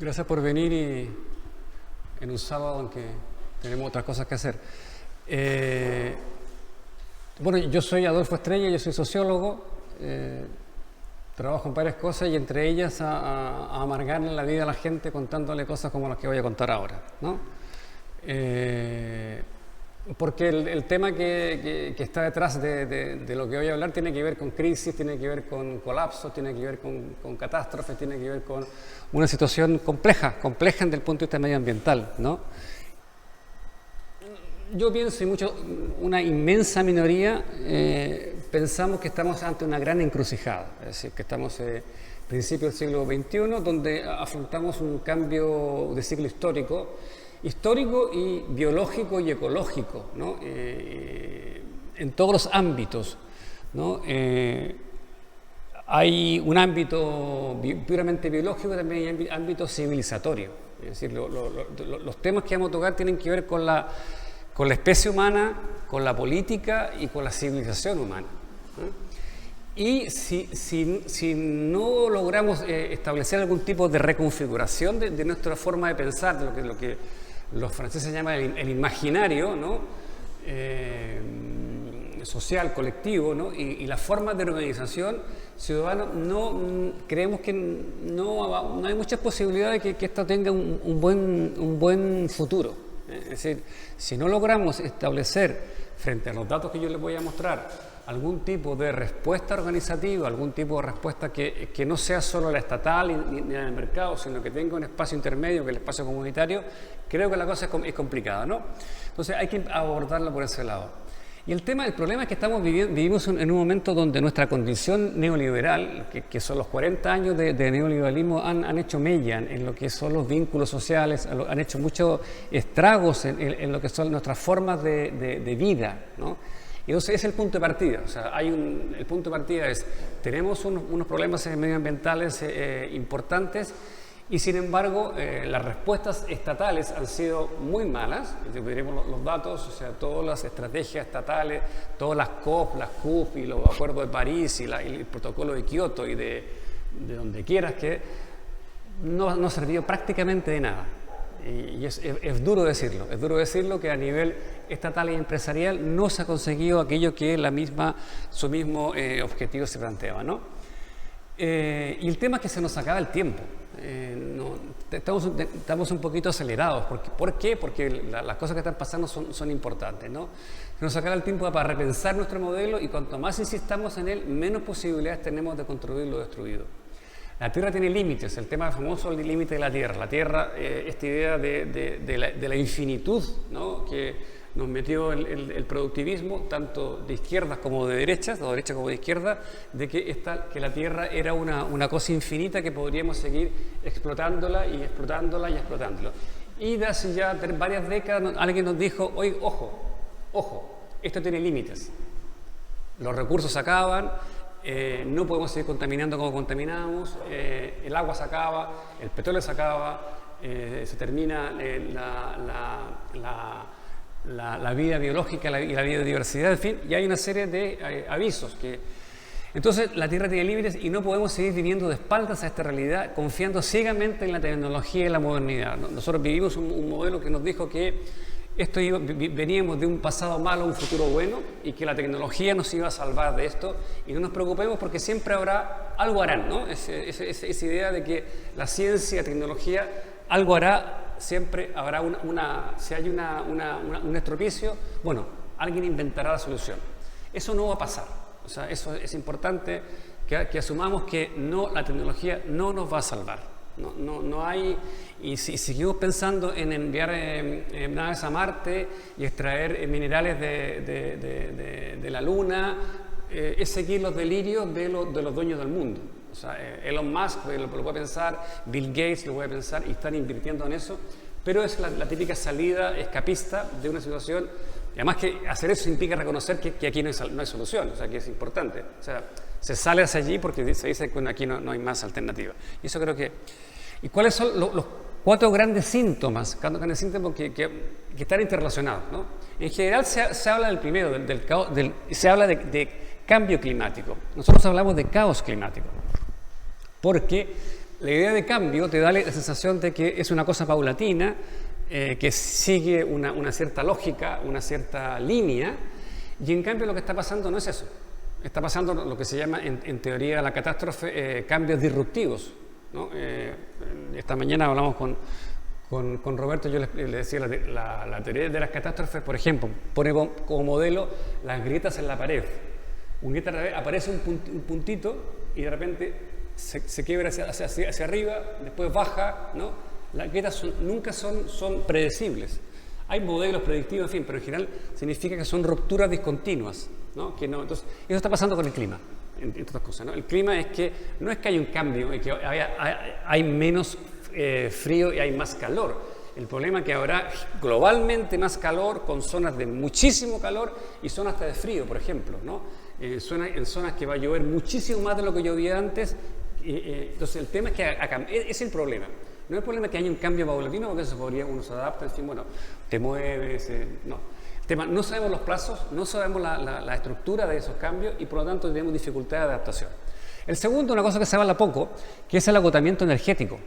Gracias por venir en un sábado en que tenemos otras cosas que hacer. Bueno, yo soy Adolfo Estrella, yo soy sociólogo, trabajo en varias cosas y entre ellas a amargarle la vida a la gente contándole cosas como las que voy a contar ahora, ¿no? Porque el tema que está detrás de lo que voy a hablar tiene que ver con crisis, tiene que ver con colapsos, tiene que ver con catástrofes, tiene que ver con una situación compleja desde el punto de vista medioambiental, ¿no? Yo pienso, y una inmensa minoría, pensamos que estamos ante una gran encrucijada, es decir, que estamos a principios del siglo XXI, donde afrontamos un cambio de ciclo histórico y biológico y ecológico, ¿no? En todos los ámbitos, ¿no? Hay un ámbito puramente biológico y también hay ámbito civilizatorio. Es decir, los temas que vamos a tocar tienen que ver con la especie humana, con la política y con la civilización humana, ¿no? Y si no logramos establecer algún tipo de reconfiguración de nuestra forma de pensar, de lo que los franceses llaman el imaginario, ¿no? Social, colectivo, ¿no? Y las formas de organización ciudadana, creemos que no hay muchas posibilidades de que esto tenga un buen futuro. Es decir, si no logramos establecer, frente a los datos que yo les voy a mostrar, algún tipo de respuesta organizativa, algún tipo de respuesta que no sea solo la estatal ni la del mercado, sino que tenga un espacio intermedio, que es el espacio comunitario, creo que la cosa es complicada, ¿no? Entonces hay que abordarla por ese lado. Y el problema es que vivimos en un momento donde nuestra condición neoliberal, que son los 40 años de neoliberalismo, han hecho mella en lo que son los vínculos sociales, han hecho muchos estragos en lo que son nuestras formas de vida, ¿no? Y entonces ese es el punto de partida. O sea, el punto de partida es, tenemos unos problemas medioambientales importantes y sin embargo las respuestas estatales han sido muy malas. Veremos los datos, o sea, todas las estrategias estatales, todas las COP, las CUP y los acuerdos de París y el protocolo de Kioto y de donde quieras que no ha servido prácticamente de nada. Y es duro decirlo que a nivel estatal y empresarial no se ha conseguido aquello que su mismo objetivo se planteaba, ¿no? Y el tema es que se nos acaba el tiempo. Estamos un poquito acelerados. ¿Por qué? Porque las cosas que están pasando son importantes, ¿no? Se nos acaba el tiempo para repensar nuestro modelo y cuanto más insistamos en él, menos posibilidades tenemos de construir lo destruido. La Tierra tiene límites, el tema famoso del límite de la Tierra. La Tierra, esta idea de la infinitud, ¿no? Que nos metió el productivismo, tanto de izquierdas como de derechas, o de derecha como de izquierda, de que la Tierra era una cosa infinita que podríamos seguir explotándola y explotándola y explotándola. Y de hace ya varias décadas alguien nos dijo, oye, ojo, esto tiene límites. Los recursos se acaban, no podemos seguir contaminando como contaminamos, el agua se acaba, el petróleo se acaba, se termina la vida biológica y la biodiversidad, en fin, y hay una serie de avisos entonces la Tierra tiene límites y no podemos seguir viviendo de espaldas a esta realidad, confiando ciegamente en la tecnología y la modernidad. Nosotros vivimos un modelo que nos dijo que veníamos de un pasado malo a un futuro bueno y que la tecnología nos iba a salvar de esto y no nos preocupemos porque siempre algo harán, ¿no? Esa idea de que la ciencia y la tecnología algo hará, siempre habrá si hay un estropicio, bueno, alguien inventará la solución. Eso no va a pasar. O sea, eso es importante que asumamos que la tecnología no nos va a salvar. No hay, y si seguimos pensando en enviar naves a Marte y extraer minerales de la Luna, es seguir los delirios de los dueños del mundo. O sea, Elon Musk lo puede pensar, Bill Gates lo puede pensar y están invirtiendo en eso, pero es la típica salida escapista de una situación. Y además que hacer eso implica reconocer que aquí no hay solución, o sea, que es importante. O sea, se sale hacia allí porque se dice que aquí no hay más alternativa. Y eso creo que... ¿Y cuáles son los 4 grandes síntomas que están interrelacionados, ¿no? En general se habla del primero, se habla de cambio climático. Nosotros hablamos de caos climático, porque La idea de cambio te da la sensación de que es una cosa paulatina, que sigue una cierta lógica, una cierta línea, y en cambio lo que está pasando no es eso. Está pasando lo que se llama en teoría la catástrofe, cambios disruptivos, ¿no? Esta mañana hablamos con Roberto, yo le decía la teoría de las catástrofes, por ejemplo, pone como modelo las grietas en la pared. Una grieta en la pared, aparece un puntito y de repente se quiebra hacia arriba, después baja, ¿no? Las grietas nunca son predecibles. Hay modelos predictivos, en fin, pero en general significa que son rupturas discontinuas, ¿no? Entonces, eso está pasando con el clima, entre otras cosas, ¿no? El clima es que no es que haya un cambio, es que hay menos frío y hay más calor. El problema es que habrá globalmente más calor, con zonas de muchísimo calor y zonas hasta de frío, por ejemplo, ¿no? En zonas que va a llover muchísimo más de lo que llovía antes. Entonces el tema es que es el problema. No es el problema que haya un cambio paulatino, porque eso uno se adapta, en fin, bueno, te mueves, no. El tema, no sabemos los plazos, no sabemos la estructura de esos cambios y por lo tanto tenemos dificultad de adaptación. El segundo, una cosa que se habla poco, que es el agotamiento energético.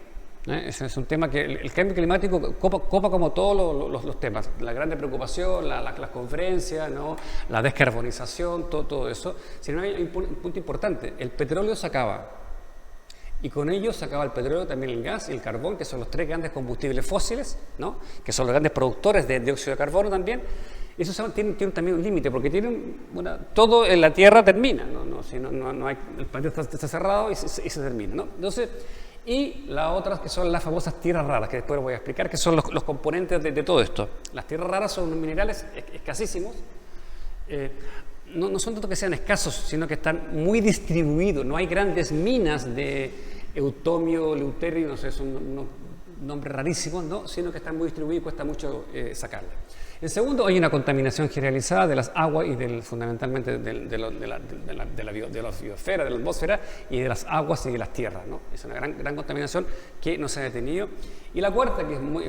Ese es un tema que el cambio climático copa como todos los temas, la gran preocupación, las conferencias, ¿no? La descarbonización, todo eso. Sin embargo, hay un punto importante, el petróleo se acaba. Y con ello se acaba el petróleo, también el gas y el carbón, que son los tres grandes combustibles fósiles, ¿no? Que son los grandes productores de dióxido de carbono también. Eso tienen también un límite, porque todo en la Tierra termina, no hay, el planeta está cerrado y se termina, ¿no? Entonces, y las otras que son las famosas tierras raras, que después voy a explicar, que son los componentes de todo esto. Las tierras raras son unos minerales escasísimos, no son tanto que sean escasos, sino que están muy distribuidos. No hay grandes minas de eutomio, leuterio, no sé, son unos nombres rarísimos, ¿no? Sino que están muy distribuidos y cuesta mucho sacarlas. En segundo, hay una contaminación generalizada de las aguas y fundamentalmente de la biosfera, de la atmósfera y de las aguas y de las tierras, ¿no? Es una gran contaminación que no se ha detenido. Y la cuarta,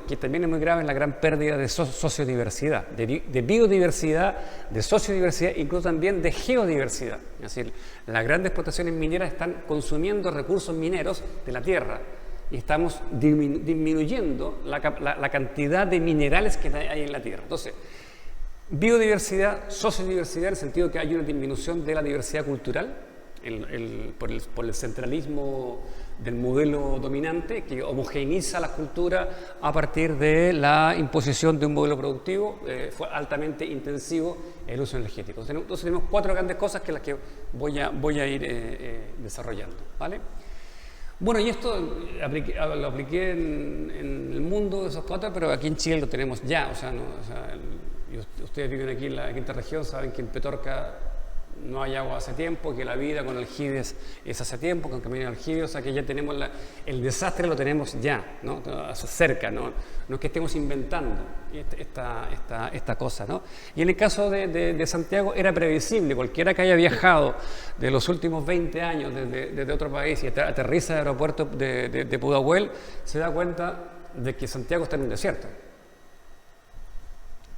que también es muy grave, es la gran pérdida de sociodiversidad, de biodiversidad, de sociodiversidad, incluso también de geodiversidad. Es decir, las grandes explotaciones mineras están consumiendo recursos mineros de la tierra. Y estamos disminuyendo la cantidad de minerales que hay en la Tierra. Entonces, biodiversidad, sociodiversidad, en el sentido que hay una disminución de la diversidad cultural por el centralismo del modelo dominante que homogeneiza las culturas a partir de la imposición de un modelo productivo fue altamente intensivo el uso energético. Entonces tenemos cuatro grandes cosas que las que voy a ir desarrollando, ¿vale? Bueno, y esto lo apliqué en el mundo de esos cuatro, pero aquí en Chile lo tenemos ya. Ustedes viven aquí en la quinta región, saben que en Petorca no hay agua hace tiempo, que la vida con Aljides es hace tiempo, con Camino Aljides, o sea que ya tenemos el desastre, lo tenemos ya, ¿no? Cerca, no es que estemos inventando esta cosa, ¿no? Y en el caso de Santiago era previsible, cualquiera que haya viajado de los últimos 20 años desde otro país y aterriza en el aeropuerto de Pudahuel, se da cuenta de que Santiago está en un desierto.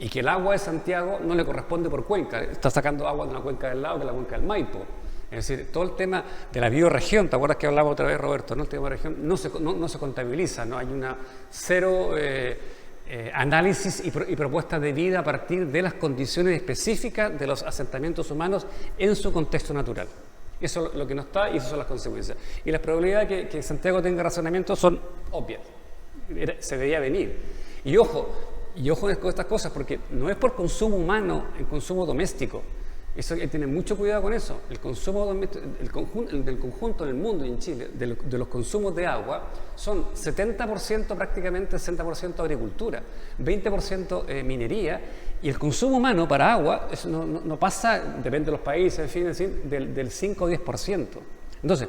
Y que el agua de Santiago no le corresponde por cuenca, está sacando agua de una cuenca del lado, que es la cuenca del Maipo. Es decir, todo el tema de la bioregión, ¿te acuerdas que hablaba otra vez Roberto? ¿No? El tema de región no se contabiliza, no hay una cero análisis y propuestas de vida a partir de las condiciones específicas de los asentamientos humanos en su contexto natural. Eso es lo que no está y esas son las consecuencias. Y las probabilidades que Santiago tenga razonamiento son obvias, se veía venir. Y ojo con estas cosas, porque no es por consumo humano, el consumo doméstico. Eso hay que tener mucho cuidado con eso. El consumo doméstico, del conjunto en el mundo y en Chile, de los consumos de agua, son 70% prácticamente, 60% agricultura, 20% minería, y el consumo humano para agua eso no pasa, depende de los países, en fin, del 5 o 10%. Entonces,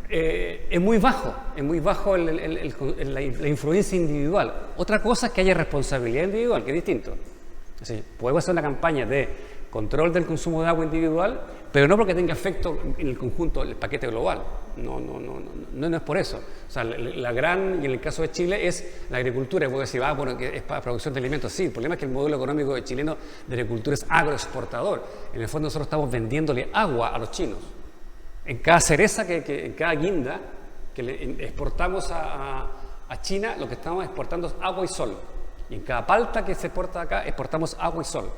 es muy bajo la influencia individual. Otra cosa es que haya responsabilidad individual, que es distinto. Así, podemos hacer una campaña de control del consumo de agua individual, pero no porque tenga efecto en el conjunto, el paquete global. No es por eso. O sea, y en el caso de Chile es la agricultura. Y puedo decir, bueno, que es para producción de alimentos. Sí, el problema es que el modelo económico chileno de agricultura es agroexportador. En el fondo nosotros estamos vendiéndole agua a los chinos. En cada cereza, en cada guinda que le exportamos a China, lo que estamos exportando es agua y sol. Y en cada palta que se exporta acá, exportamos agua y sol,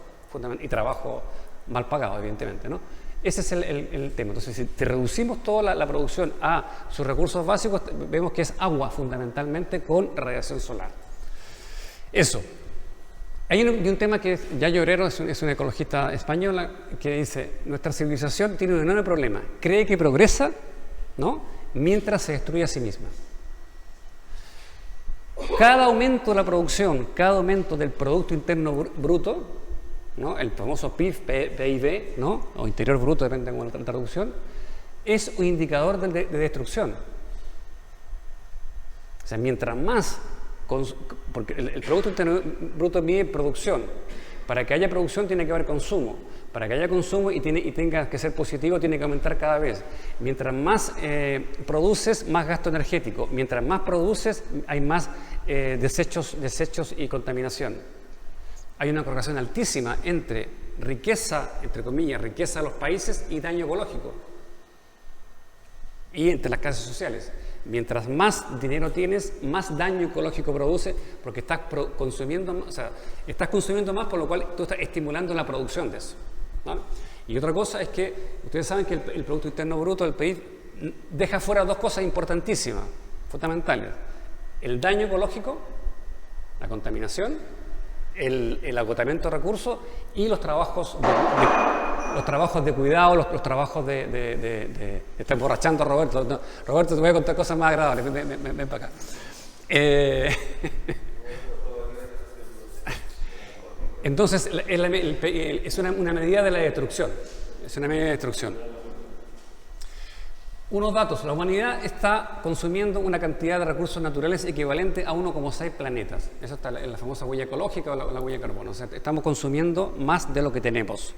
y trabajo mal pagado, evidentemente, ¿no? Ese es el tema. Entonces, si reducimos toda la producción a sus recursos básicos, vemos que es agua, fundamentalmente, con radiación solar. Eso. Hay un tema que Yayo Herrero es una ecologista española que dice: nuestra civilización tiene un enorme problema. Cree que progresa, ¿no?, mientras se destruye a sí misma. Cada aumento de la producción, cada aumento del Producto Interno Bruto, ¿no?, el famoso PIB, ¿no?, o Interior Bruto, depende de la traducción, es un indicador de destrucción. O sea, mientras más, porque el Producto Interno Bruto mide producción. Para que haya producción tiene que haber consumo. Para que haya consumo y tenga que ser positivo, tiene que aumentar cada vez. Mientras más produces, más gasto energético. Mientras más produces, hay más desechos y contaminación. Hay una correlación altísima entre riqueza, entre comillas, riqueza de los países y daño ecológico. Y entre las clases sociales. Mientras más dinero tienes, más daño ecológico produce, porque estás consumiendo más, por lo cual tú estás estimulando la producción de eso, ¿no? Y otra cosa es que ustedes saben que el Producto Interno Bruto del país deja fuera dos cosas importantísimas, fundamentales: el daño ecológico, la contaminación, el agotamiento de recursos y los trabajos de cuidado, los trabajos de está emborrachando a Roberto. No, Roberto, te voy a contar cosas más agradables. Ven para acá. Entonces, es una medida de la destrucción. Es una medida de destrucción. Unos datos: la humanidad está consumiendo una cantidad de recursos naturales equivalente a 1,6 planetas. Eso está en la famosa huella ecológica o la huella de carbono. O sea, estamos consumiendo más de lo que tenemos.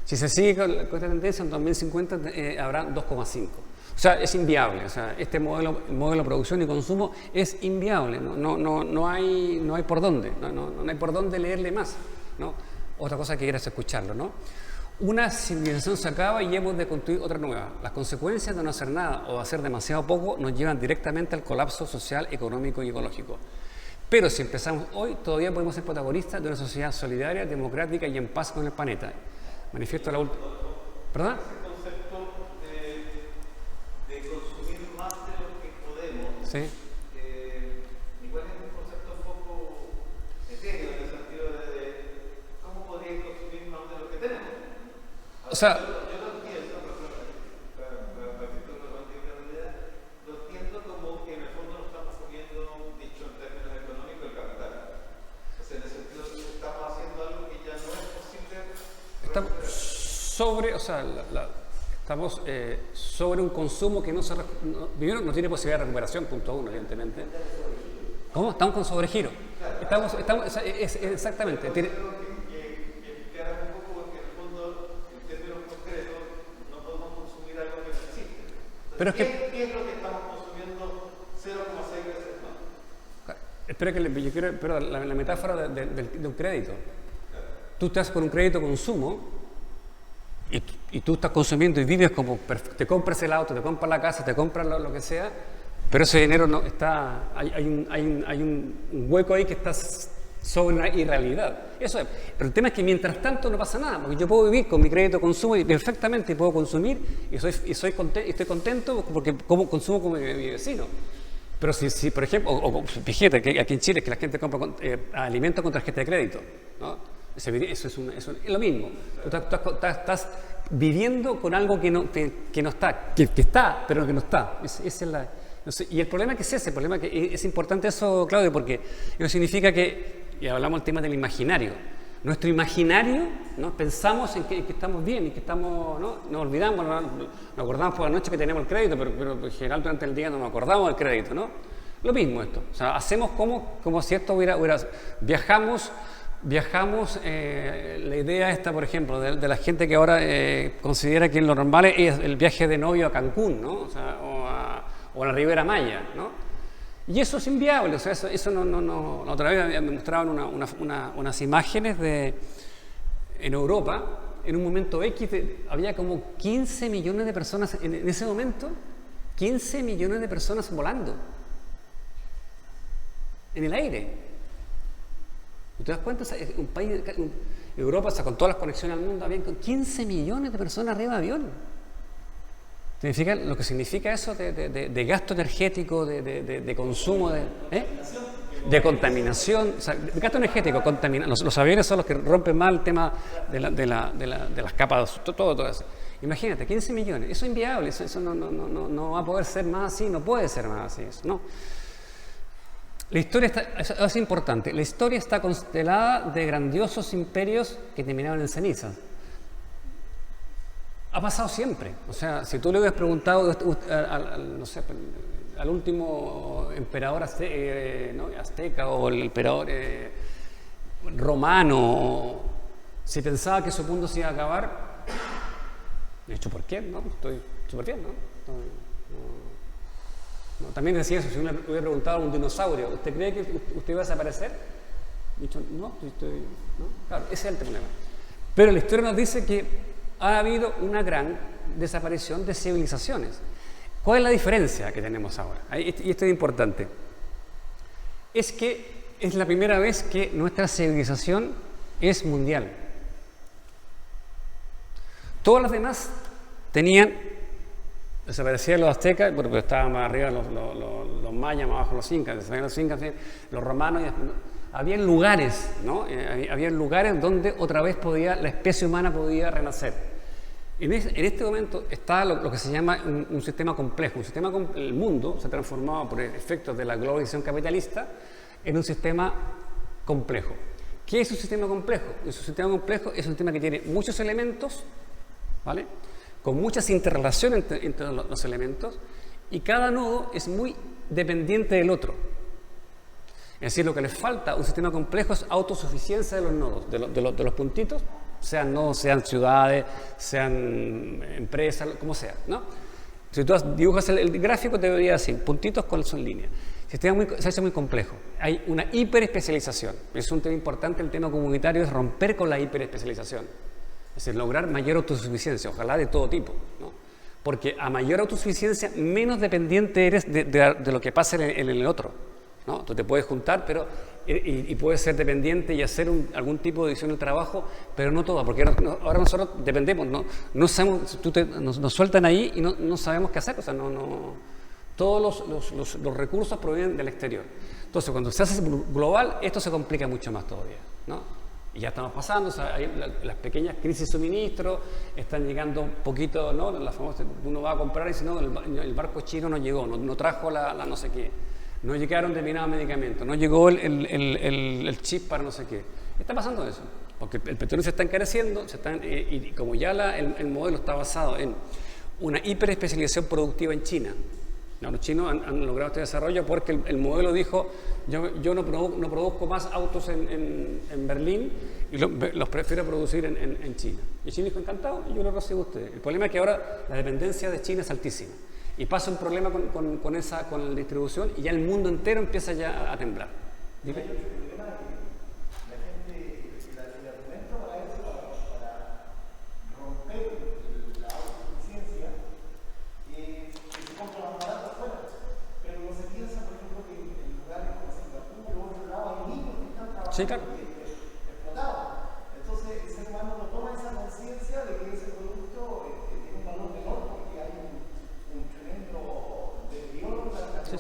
Si se sigue con esta tendencia, en 2050 habrá 2,5. O sea, es inviable. O sea, este modelo de producción y consumo es inviable. No hay por dónde. No hay por dónde leerle más, ¿no? Otra cosa que quieras escucharlo, ¿no? Una civilización se acaba y hemos de construir otra nueva. Las consecuencias de no hacer nada o de hacer demasiado poco nos llevan directamente al colapso social, económico y ecológico. Pero si empezamos hoy, todavía podemos ser protagonistas de una sociedad solidaria, democrática y en paz con el planeta. Manifiesto la última. ¿Perdón? Ese concepto de consumir más de lo que podemos. Sí. Igual es un concepto un poco etéreo en el sentido de cómo podría consumir más de lo que tenemos. O sea, yo lo pienso, para que tú lo entiendas, lo entiendo como que en el fondo nos estamos comiendo, dicho en términos económicos, el capital. O sea, en el sentido de que estamos haciendo algo que ya no es posible. Estamos sobre un consumo que primero no tiene posibilidad de recuperación, punto uno, evidentemente. ¿Cómo? Estamos con sobregiro. Exactamente. Que explicaran un poco porque en el fondo, en términos concretos, no podemos consumir algo que no existe. Entonces, Pero es que, ¿qué es lo que estamos consumiendo 0,6 veces más? espera que yo quiero, pero la metáfora de un crédito. Tú estás con un crédito consumo y tú estás consumiendo y vives como te compras el auto, te compras la casa, te compras lo que sea, pero ese dinero no está, hay un hueco ahí que está sobre una irrealidad. Eso es. Pero el tema es que mientras tanto no pasa nada, porque yo puedo vivir con mi crédito consumo y perfectamente puedo consumir y estoy contento porque consumo como mi vecino. Pero si por ejemplo, fíjate que aquí en Chile que la gente compra alimentos con tarjeta de crédito, ¿no? Eso es lo mismo. Tú estás viviendo con algo que no está, que está, pero que no está. No sé, y el problema que es ese, el problema que es importante eso, Claudio, porque eso significa que, y hablamos del tema del imaginario, nuestro imaginario, ¿no? Pensamos en que estamos bien y que estamos, ¿no? Nos olvidamos, nos acordamos por la noche que tenemos el crédito, pero en general durante el día no nos acordamos del crédito, ¿no? Lo mismo esto, o sea, hacemos como si esto viajamos, la idea esta, por ejemplo, de la gente que ahora considera que lo normal es el viaje de novio a Cancún, ¿no? O sea, o a la Ribera Maya, ¿no? Y eso es inviable, o sea, eso no. La otra vez me mostraban unas imágenes en Europa, en un momento X, había como 15 millones de personas en ese momento 15 millones de personas volando en el aire. ¿Y te das cuenta? Un país, Europa, con todas las conexiones al mundo, habían con 15 millones de personas arriba de avión. Significa, lo que significa eso de gasto energético, de consumo, de contaminación. O sea, gasto energético, los aviones son los que rompen más el tema de las capas, todo eso. Imagínate, 15 millones, eso es inviable, eso no va a poder ser más así, no puede ser más así, eso, no. La historia es importante, la historia está constelada de grandiosos imperios que terminaron en cenizas. Ha pasado siempre. O sea, si tú le hubieras preguntado no sé, al último emperador azteca o el emperador romano, si pensaba que su mundo se iba a acabar, de hecho, ¿por qué? ¿No? Estoy súper bien, ¿no? No, también decía eso, si uno le hubiera preguntado a un dinosaurio, ¿usted cree que usted va a desaparecer? Dicho, no. Claro, ese es el problema. Pero la historia nos dice que ha habido una gran desaparición de civilizaciones. ¿Cuál es la diferencia que tenemos ahora? Y esto es importante. Es que es la primera vez que nuestra civilización es mundial. Todas las demás desaparecían los aztecas, porque estaban más arriba los mayas, más abajo los incas, los romanos. Habían lugares, ¿no? Habían lugares donde otra vez la especie humana podía renacer. En este momento está lo que se llama un sistema complejo. El mundo se ha transformado por efectos de la globalización capitalista en un sistema complejo. ¿Qué es un sistema complejo? Un sistema complejo es un sistema que tiene muchos elementos, ¿vale? Con muchas interrelaciones entre los elementos, y cada nodo es muy dependiente del otro. Es decir, lo que les falta a un sistema complejo es autosuficiencia de los nodos, de los puntitos, sean nodos, sean ciudades, sean empresas, como sea, ¿no? Si tú dibujas el gráfico, te vería así, puntitos son líneas. El sistema se hace muy complejo. Hay una hiperespecialización. Es un tema importante, el tema comunitario es romper con la hiperespecialización. Es decir, lograr mayor autosuficiencia, ojalá de todo tipo, ¿no? Porque a mayor autosuficiencia, menos dependiente eres de lo que pasa en el otro, ¿no? Tú te puedes juntar y puedes ser dependiente y hacer algún tipo de división del trabajo, pero no todo, porque ahora nosotros dependemos, no sabemos, nos sueltan ahí y no sabemos qué hacer, o sea, todos los recursos provienen del exterior. Entonces, cuando se hace global, esto se complica mucho más todavía, ¿no? Y ya estamos pasando, o sea, las pequeñas crisis de suministro están llegando un poquito, ¿no? La famosa, uno va a comprar y dice, no, el barco chino no llegó, no trajo la no sé qué, no llegaron determinados medicamentos, no llegó el chip para no sé qué. Está pasando eso, porque el petróleo se está encareciendo, y como ya el modelo está basado en una hiperespecialización productiva en China. No, los chinos han logrado este desarrollo porque el modelo dijo, yo no produzco más autos en Berlín y los prefiero producir en China. Y China dijo, encantado, y yo lo recibo a ustedes. El problema es que ahora la dependencia de China es altísima. Y pasa un problema con la distribución y ya el mundo entero empieza ya a temblar. ¿Dime? Sí, claro. Entonces el ser humano no toma esa conciencia de que ese producto tiene un valor menor porque hay un tremendo deterioro de la Sí.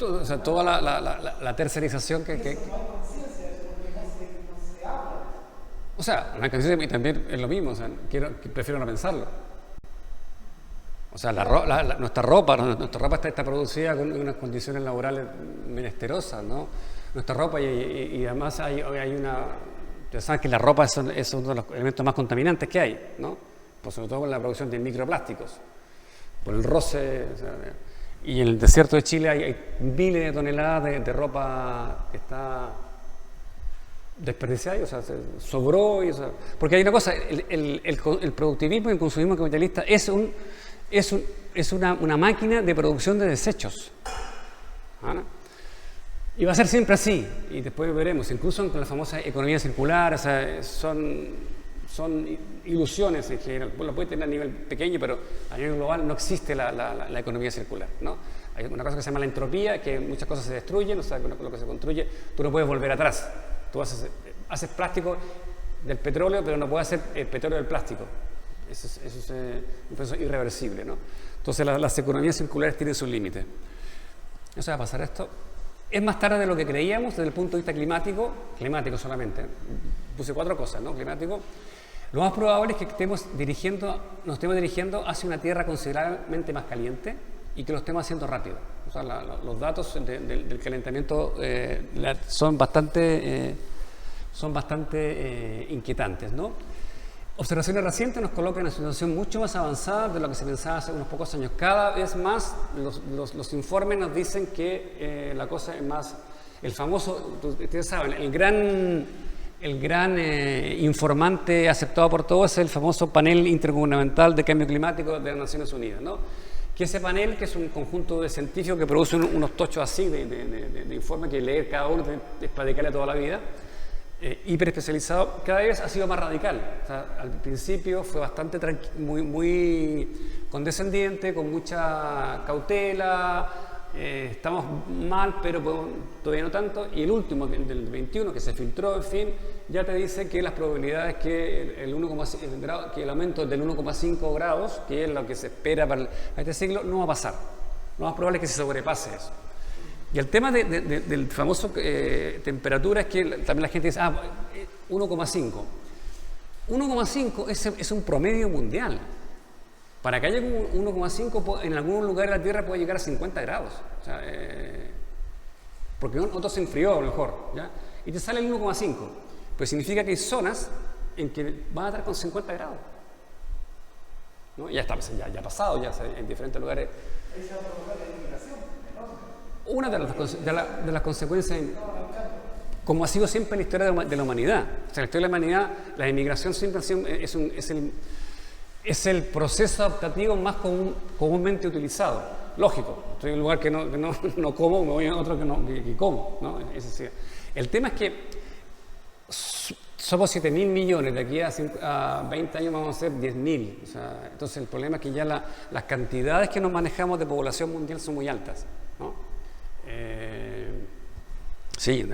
O sea, toda la tercerización que no hay conciencia de eso porque no se habla. O sea, no hay conciencia y también es lo mismo, o sea, prefiero no pensarlo. O sea, nuestra ropa está producida con unas condiciones laborales menesterosas, ¿no? Nuestra ropa y además hay una... Ustedes saben que la ropa es uno de los elementos más contaminantes que hay, ¿no? Pues sobre todo con la producción de microplásticos, por el roce. O sea, y en el desierto de Chile hay miles de toneladas de ropa que está desperdiciada, o sea, sobró. Porque hay una cosa, el productivismo y el consumismo capitalista es una máquina de producción de desechos, ¿no? Y va a ser siempre así, y después veremos, incluso con la famosa economía circular, o sea, son son ilusiones en general. Lo puede tener a nivel pequeño, pero a nivel global no existe la economía circular, ¿no? Hay una cosa que se llama la entropía, que muchas cosas se destruyen, o sea, lo que se construye, tú no puedes volver atrás. Tú haces plástico del petróleo, pero no puedes hacer el petróleo del plástico. Eso es un proceso irreversible, ¿no? Entonces las economías circulares tienen sus límites. No se va a pasar esto. Es más tarde de lo que creíamos desde el punto de vista climático solamente. Puse 4 cosas, ¿no? Climático. Lo más probable es que nos estemos dirigiendo hacia una Tierra considerablemente más caliente y que lo estemos haciendo rápido. O sea, los datos del calentamiento son bastante inquietantes, ¿no? Observaciones recientes nos colocan en una situación mucho más avanzada de lo que se pensaba hace unos pocos años. Cada vez más los informes nos dicen que la cosa es más, el famoso, ustedes saben, el gran informante aceptado por todos es el famoso panel intergubernamental de cambio climático de las Naciones Unidas, ¿no? Que ese panel, que es un conjunto de científicos que producen unos tochos así de informes que leer cada uno es para dedicarle toda la vida, hiperespecializado, cada vez ha sido más radical. O sea, al principio fue bastante muy condescendiente, con mucha cautela, estamos mal, pero todavía no tanto. Y el último, del 21, que se filtró, en fin, ya te dice que las probabilidades que el aumento del 1,5 grados, que es lo que se espera para este siglo, no va a pasar. Lo más probable es que se sobrepase eso. Y el tema del famoso temperatura es que también la gente dice, 1,5. 1,5 es un promedio mundial. Para que haya 1,5, en algún lugar de la Tierra puede llegar a 50 grados. O sea, porque otro se enfrió a lo mejor, ¿ya? Y te sale el 1,5. Pues significa que hay zonas en que van a estar con 50 grados. ¿No? Ya ha pasado, ya en diferentes lugares. Esa es la inmigración, enorme. Una de las consecuencias, como ha sido siempre en la historia de la humanidad. O sea, en la historia de la humanidad, la inmigración siempre es el proceso adaptativo más comúnmente utilizado. Lógico, estoy en un lugar que no como, me voy a otro que como, ¿no? El tema es que somos 7.000 millones, de aquí a 20 años vamos a ser 10.000. O sea, entonces el problema es que ya las cantidades que nos manejamos de población mundial son muy altas, ¿no? Sí,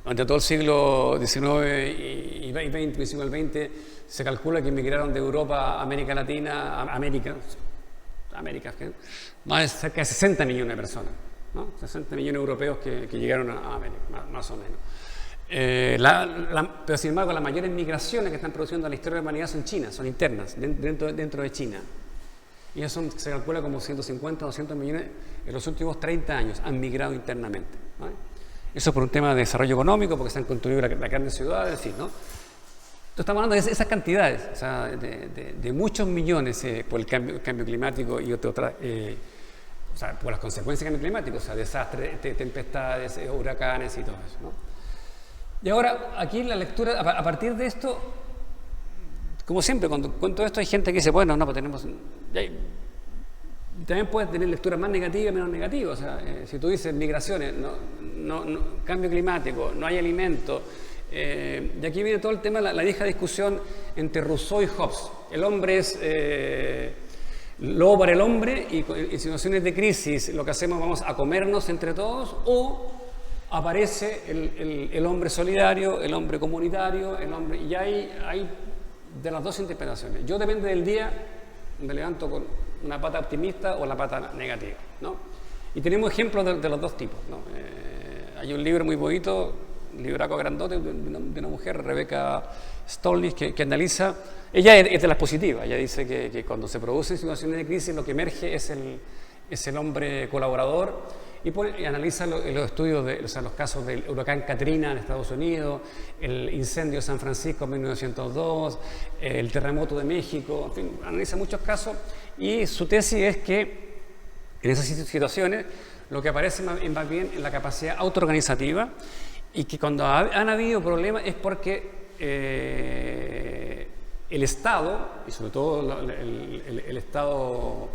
durante todo el siglo XIX y XX, principio del XX, se calcula que emigraron de Europa a América Latina, más de cerca de 60 millones de personas, ¿no? 60 millones de europeos que llegaron a América, más o menos. Pero sin embargo, las mayores migraciones que están produciendo en la historia de la humanidad son chinas, son internas, dentro de China. Y eso se calcula como 150 o 200 millones en los últimos 30 años han migrado internamente, ¿no? Eso por un tema de desarrollo económico, porque se han construido las grandes ciudades, en fin, ¿no? Entonces estamos hablando de esas cantidades, o sea, de muchos millones por el cambio climático y o sea, por las consecuencias del cambio climático, o sea, desastres, tempestades, huracanes y todo eso, ¿no? Y ahora, aquí la lectura, a partir de esto, como siempre, cuando cuento esto hay gente que dice, bueno, no, pues tenemos... También puedes tener lecturas más negativas y menos negativas. O sea, si tú dices migraciones, cambio climático, no hay alimento. Y aquí viene todo el tema, la vieja discusión entre Rousseau y Hobbes. El hombre es lobo para el hombre y en situaciones de crisis lo que hacemos, vamos a comernos entre todos, o aparece el hombre solidario, el hombre comunitario, y hay de las dos interpretaciones. Yo, depende del día, me levanto con una pata optimista o la pata negativa, ¿no? Y tenemos ejemplos de los dos tipos, ¿no? Hay un libro muy bonito, un libraco grandote de una mujer, Rebecca Stolnitz, que analiza, ella es de las positivas, ella dice que cuando se producen situaciones de crisis lo que emerge es el hombre colaborador, y analiza los estudios, los casos del huracán Katrina en Estados Unidos, el incendio de San Francisco en 1902, el terremoto de México, en fin, analiza muchos casos, y su tesis es que en esas situaciones lo que aparece más bien en la capacidad autoorganizativa, y que cuando han habido problemas es porque el Estado, y sobre todo el Estado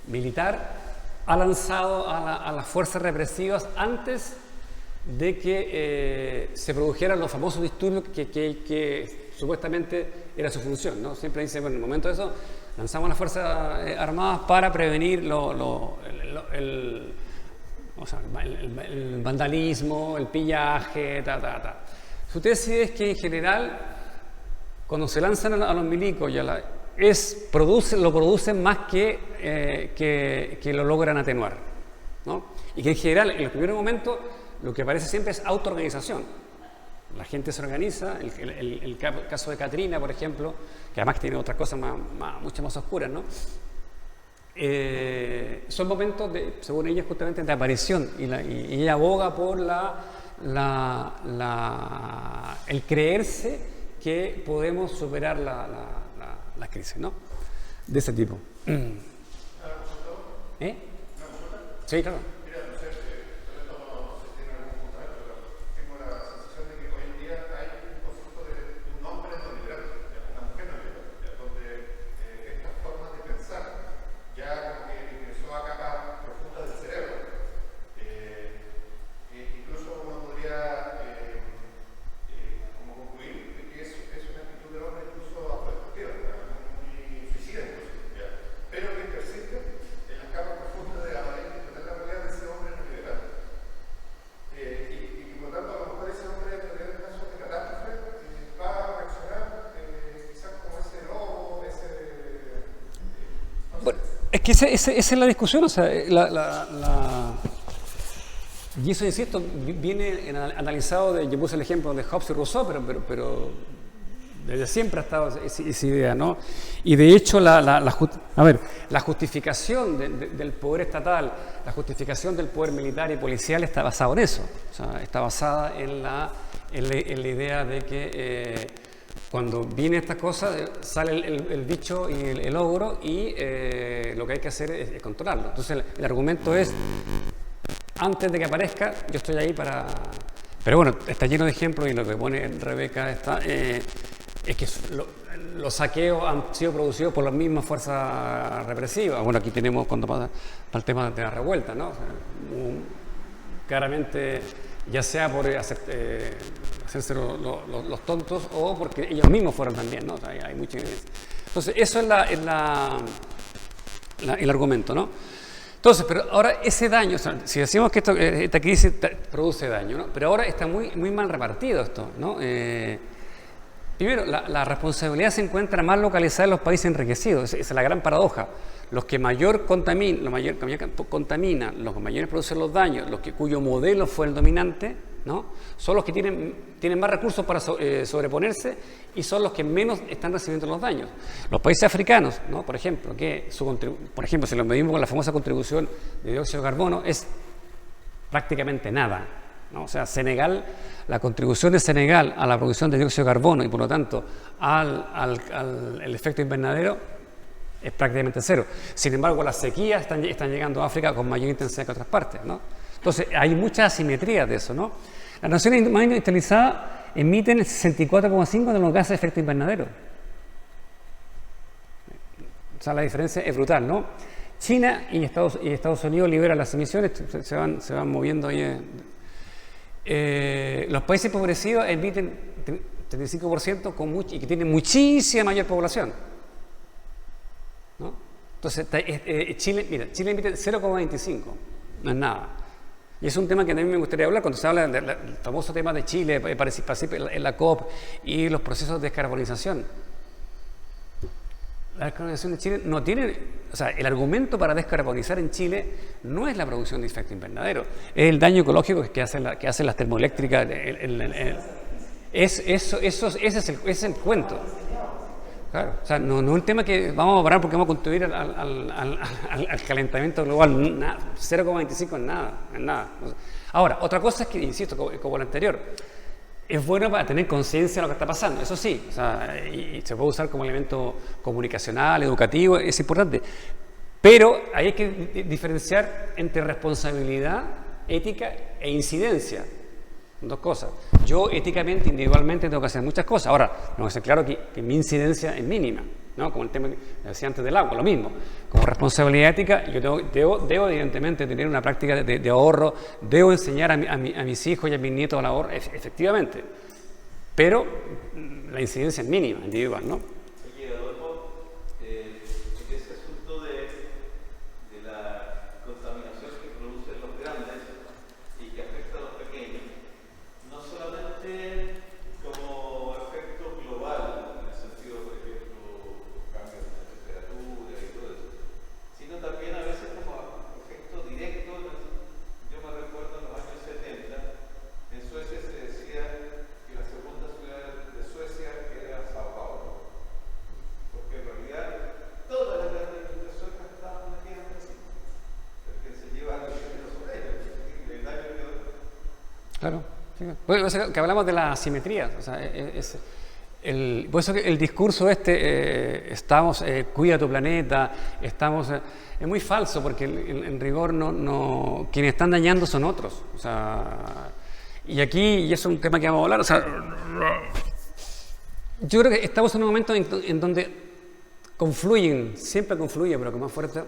militar, ha lanzado a las fuerzas represivas antes de que se produjeran los famosos disturbios que supuestamente era su función, ¿no? Siempre dice, bueno, en el momento de eso lanzamos las Fuerzas Armadas para prevenir el vandalismo, el pillaje, Si usted decide es que en general, cuando se lanzan a los milicos, lo producen más que lo logran atenuar, ¿no? Y que en general, en los primeros momentos, lo que aparece siempre es autoorganización. La gente se organiza, el caso de Katrina, por ejemplo, que además tiene otras cosas mucho más oscuras, ¿no? Son momentos, según ella, justamente de aparición, y ella aboga por el creerse que podemos superar la crisis, ¿no? De ese tipo. ¿Eh? Sí, claro. Es que esa es la discusión, o sea, y eso, insisto, viene analizado yo puse el ejemplo de Hobbes y Rousseau, pero desde siempre ha estado esa idea, ¿no? Y de hecho, la justificación del poder estatal, la justificación del poder militar y policial está basada en eso, o sea, está basada en la idea de que cuando vienen estas cosas, sale el bicho y el ogro, y lo que hay que hacer es controlarlo. Entonces, el argumento es, antes de que aparezca, yo estoy ahí para... Pero bueno, está lleno de ejemplos, y lo que pone Rebeca es que los saqueos han sido producidos por las mismas fuerzas represivas. Bueno, aquí tenemos cuando pasa el tema de la revuelta, ¿no? O sea, claramente, ya sea por hacerse los tontos, o porque ellos mismos fueron también, ¿no? O sea, hay mucha evidencia. Entonces, eso es el argumento, ¿no? Entonces, pero ahora ese daño, o sea, si decimos que esta crisis produce daño, ¿no? Pero ahora está muy mal repartido esto, ¿no? Primero, la responsabilidad se encuentra más localizada en los países enriquecidos. Esa es la gran paradoja. Los que mayor contaminan, los que mayores producen los daños, cuyo modelo fue el dominante, ¿no? Son los que tienen más recursos para sobreponerse, y son los que menos están recibiendo los daños. Los países africanos, ¿no? Por ejemplo, si lo medimos con la famosa contribución de dióxido de carbono, es prácticamente nada, ¿no? O sea, la contribución de Senegal a la producción de dióxido de carbono, y por lo tanto al efecto invernadero, es prácticamente cero. Sin embargo, las sequías están llegando a África con mayor intensidad que otras partes, ¿no? Entonces, hay muchas asimetrías de eso, ¿no? Las naciones más industrializadas emiten el 64,5% de los gases de efecto invernadero. O sea, la diferencia es brutal, ¿no? China y Estados Unidos liberan las emisiones, se van moviendo ahí. Los países empobrecidos emiten 35% y que tienen muchísima mayor población, ¿no? Entonces, Chile emite 0,25%, no es nada. Y es un tema que también me gustaría hablar cuando se habla del famoso tema de Chile, participa en la COP y los procesos de descarbonización. La descarbonización de Chile no tiene, o sea, el argumento para descarbonizar en Chile no es la producción de efecto invernadero, es el daño ecológico que hacen las termoeléctricas. Ese es el cuento. Claro, o sea, no es un tema que vamos a parar porque vamos a contribuir al calentamiento global. 0,25 es nada. Ahora, otra cosa es que, insisto, como lo anterior, es bueno para tener conciencia de lo que está pasando, eso sí, o sea, y se puede usar como elemento comunicacional, educativo, es importante. Pero ahí hay que diferenciar entre responsabilidad, ética e incidencia. Dos cosas. Yo éticamente, individualmente, tengo que hacer muchas cosas. Ahora, tengo que ser claro que mi incidencia es mínima. ¿no? Como el tema que decía antes del agua, lo mismo. Como responsabilidad ética, yo debo evidentemente tener una práctica de ahorro, debo enseñar a mis hijos y a mis nietos al ahorro, efectivamente, pero la incidencia es mínima, individual, ¿no? Oye, Adolfo, ese asunto de la contaminación que producen los grandes y que afecta a los pequeños, no solamente como efecto global, en el sentido, por ejemplo, cambios de temperatura y todo eso, sino también a veces como efecto directo. Yo me recuerdo en los años 70, en Suecia se decía que la segunda ciudad de Suecia era Sao Paulo, porque en realidad todas las grandes industrias suecas estaban metidas así, porque se llevan los obreros, el daño que... Claro. Sí. Bueno, o sea, que hablamos de la asimetría, o sea, por eso que el discurso estamos, cuida tu planeta, estamos, es muy falso, porque en rigor quienes están dañando son otros, o sea, y aquí, y eso es un tema que vamos a hablar, o sea, yo creo que estamos en un momento en donde confluyen, siempre confluye, pero con más fuerza,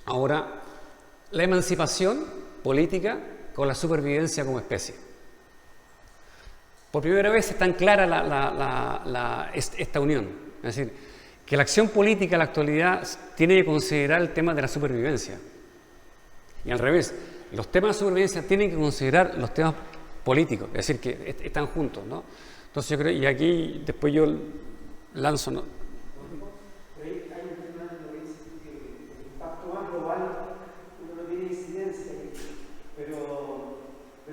ahora, la emancipación política con la supervivencia como especie. Por primera vez es tan clara esta unión. Es decir, que la acción política en la actualidad tiene que considerar el tema de la supervivencia. Y al revés, los temas de supervivencia tienen que considerar los temas políticos. Es decir, que están juntos, ¿no? Entonces yo creo, y aquí después yo lanzo, ¿no? Pero hay un tema en lo que dice que el impacto más global uno no tiene incidencia, pero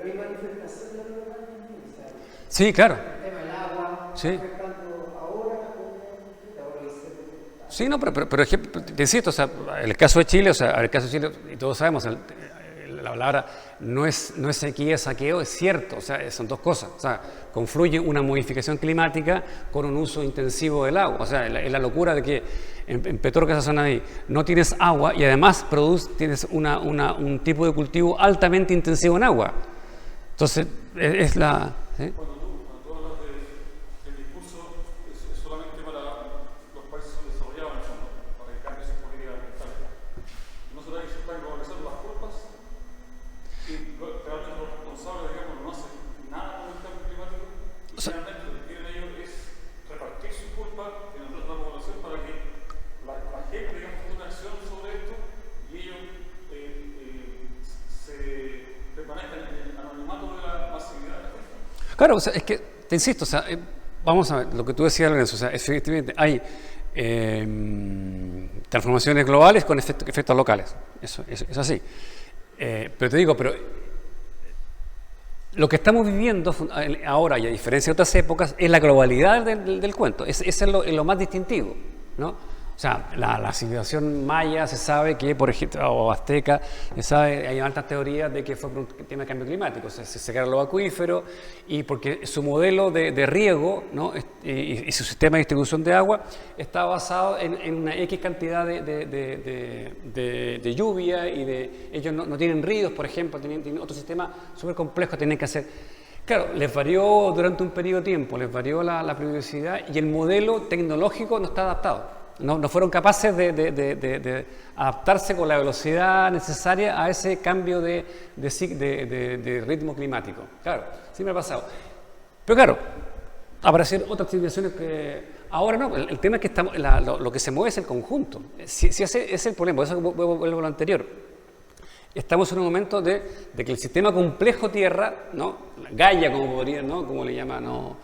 hay manifestaciones locales también, o sea, Sí, claro. el tema del agua, Sí. afectando ahora lo dice. Sí, no, pero ejemplo, te insisto, o sea, el caso de Chile, o sea, el caso de Chile, y todos sabemos, la palabra no es sequía, es saqueo, es cierto, o sea, son dos cosas, o sea, confluye una modificación climática con un uso intensivo del agua, o sea, es la locura de que en Petorca, esa zona ahí, no tienes agua y además tienes un tipo de cultivo altamente intensivo en agua. Entonces, es la... ¿sí? Cuando tú hablas del discurso, es solamente para los países subdesarrollados, en el fondo, para que cambie sus políticas ambientales. ¿No será que se están globalizando las culpas? Y realmente los responsables, digamos, no hacen nada con el cambio climático. Y finalmente lo que quieren ellos es repartir su culpa en el resto de la población para que la gente, digamos, tome una acción sobre esto y ellos se permanezcan en el anonimato de la masividad de la gente. Claro, o sea, es que, te insisto, o sea, vamos a ver, lo que tú decías, Lorenzo, o sea, efectivamente hay transformaciones globales con efectos locales, eso es así. Pero te digo, lo que estamos viviendo ahora, y a diferencia de otras épocas, es la globalidad del cuento, es lo más distintivo, ¿no? O sea, la civilización maya se sabe que, por ejemplo, o azteca, se sabe, hay altas teorías de que fue por un tema de cambio climático, o sea, se secaron los acuíferos y porque su modelo de riego, ¿no? y su sistema de distribución de agua está basado en una X cantidad de lluvia y ellos no tienen ríos, por ejemplo, tienen otro sistema súper complejo, tienen que hacer... Claro, les varió durante un periodo de tiempo, les varió la pluviosidad y el modelo tecnológico no está adaptado. No fueron capaces de adaptarse con la velocidad necesaria a ese cambio de ritmo climático. Claro, sí me ha pasado. Pero claro, aparecen otras civilizaciones que... Ahora no, el tema es que lo que se mueve es el conjunto. Si ese es el problema, por eso vuelvo a lo anterior. Estamos en un momento de que el sistema complejo Tierra, ¿no? Gaia, como podría, ¿no? Como le llaman, ¿no?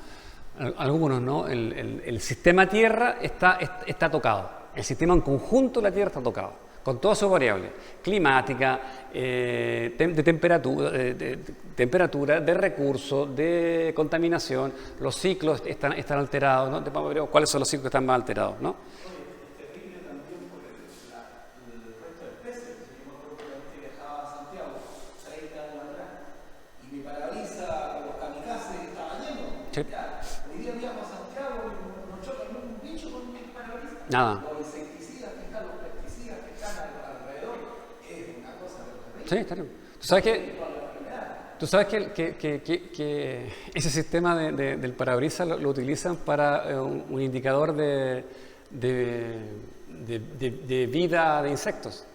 Algunos, ¿no? El sistema Tierra está tocado. El sistema en conjunto de la Tierra está tocado, con todas sus variables, climática, de temperatura, de recursos, de contaminación. Los ciclos están alterados, ¿no? Vamos a ver cuáles son los ciclos que están más alterados, ¿no? Sí. Hoy día viajo a Santiago y no choca ni un bicho con mi parabrisas. Nada. Los insecticidas que están, los pesticidas que están alrededor, es una cosa terrible. Sí, claro. Tú sabes que ese sistema del parabrisas lo utilizan para un indicador de de vida de insectos.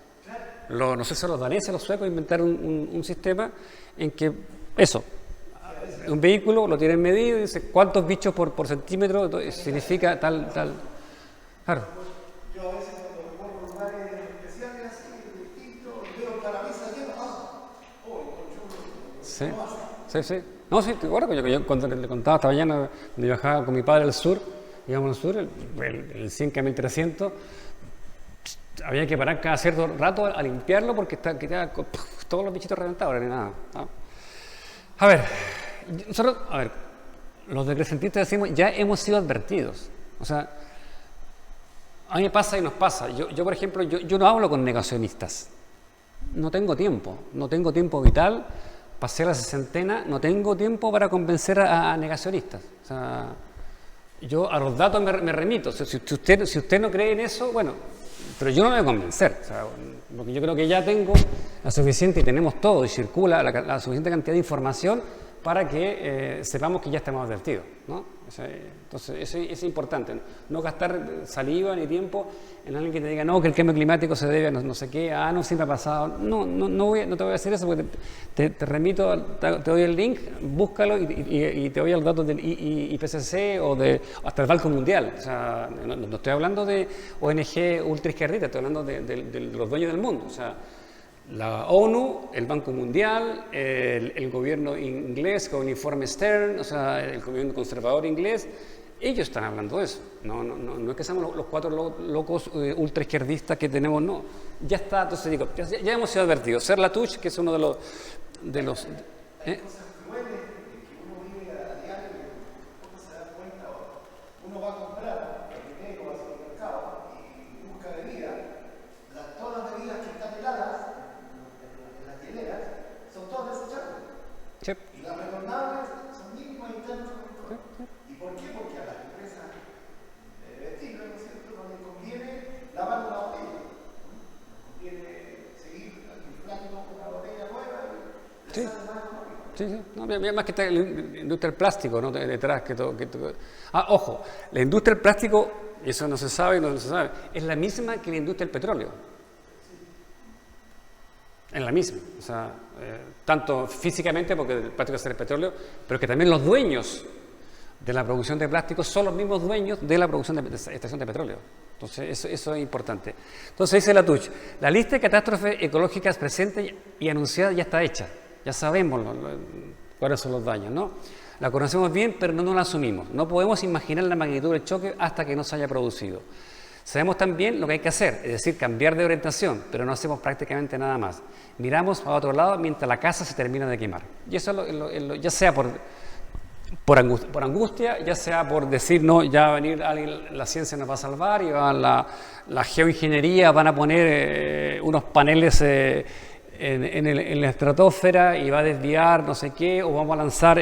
No sé si los daneses, los suecos inventaron un sistema en que eso, un vehículo lo tienen medido y dice cuántos bichos por centímetro significa tal. Claro. Yo a veces cuando recorro lugares especiales así, distintos, veo parabrisas llenos, Sí. No, sí, bueno, yo cuando le contaba esta mañana, cuando viajaba con mi padre al sur, íbamos al sur, el 100 1300, había que parar cada cierto rato a limpiarlo porque quedaba todos los bichitos reventados, ni nada. ¿No? A ver, los decrecentistas decimos, ya hemos sido advertidos. O sea, a mí me pasa y nos pasa. Yo por ejemplo, yo no hablo con negacionistas. No tengo tiempo vital. Pasé la sesentena, no tengo tiempo para convencer a negacionistas. O sea, yo a los datos me remito. Si usted no cree en eso, bueno, pero yo no me voy a convencer. O sea, porque yo creo que ya tengo la suficiente, y tenemos todo, y circula la suficiente cantidad de información para que sepamos que ya estamos advertidos, ¿no? O sea, entonces, eso es importante, no gastar saliva ni tiempo en alguien que te diga, no, que el cambio climático se debe a no sé qué, no siempre ha pasado. No te voy a decir eso porque te remito, te doy el link, búscalo y te doy los datos del IPCC o hasta el Banco Mundial. O sea, no estoy hablando de ONG ultraizquierdita, estoy hablando de los dueños del mundo. O sea, la ONU, el Banco Mundial, el gobierno inglés con el informe Stern, o sea, el gobierno conservador inglés, ellos están hablando de eso. No es que seamos los cuatro locos ultraizquierdistas que tenemos, no. Ya está, entonces digo, ya hemos sido advertidos. Ser Latouche, que es uno de los uno va a comprar primero va al supermercado y busca bebida, todas las bebidas que están heladas en las hieleras son todas desechables. Sí. Y las retornables son mínimas y están en el control. ¿Y por qué? Porque a las empresas vestibles, ¿no es cierto?, no les conviene lavar una botella. Les conviene seguir inflando una botella nueva y les sale más económico. Sí. No, más que está la industria del plástico, ¿no? Detrás. Ojo, la industria del plástico, eso no se sabe, es la misma que la industria del petróleo. Es la misma. O sea, tanto físicamente, porque el plástico es el petróleo, pero que también los dueños de la producción de plástico son los mismos dueños de la producción de extracción de petróleo. Entonces, eso es importante. Entonces, dice Latouche, la lista de catástrofes ecológicas presentes y anunciadas ya está hecha. Ya sabemos cuáles son los daños, ¿no? La conocemos bien, pero no la asumimos. No podemos imaginar la magnitud del choque hasta que no se haya producido. Sabemos también lo que hay que hacer, es decir, cambiar de orientación, pero no hacemos prácticamente nada más. Miramos a otro lado mientras la casa se termina de quemar. Y eso ya sea por angustia, ya sea por decir, no, ya va a venir alguien, la ciencia nos va a salvar, y la geoingeniería van a poner unos paneles en la estratosfera y va a desviar no sé qué, o vamos a lanzar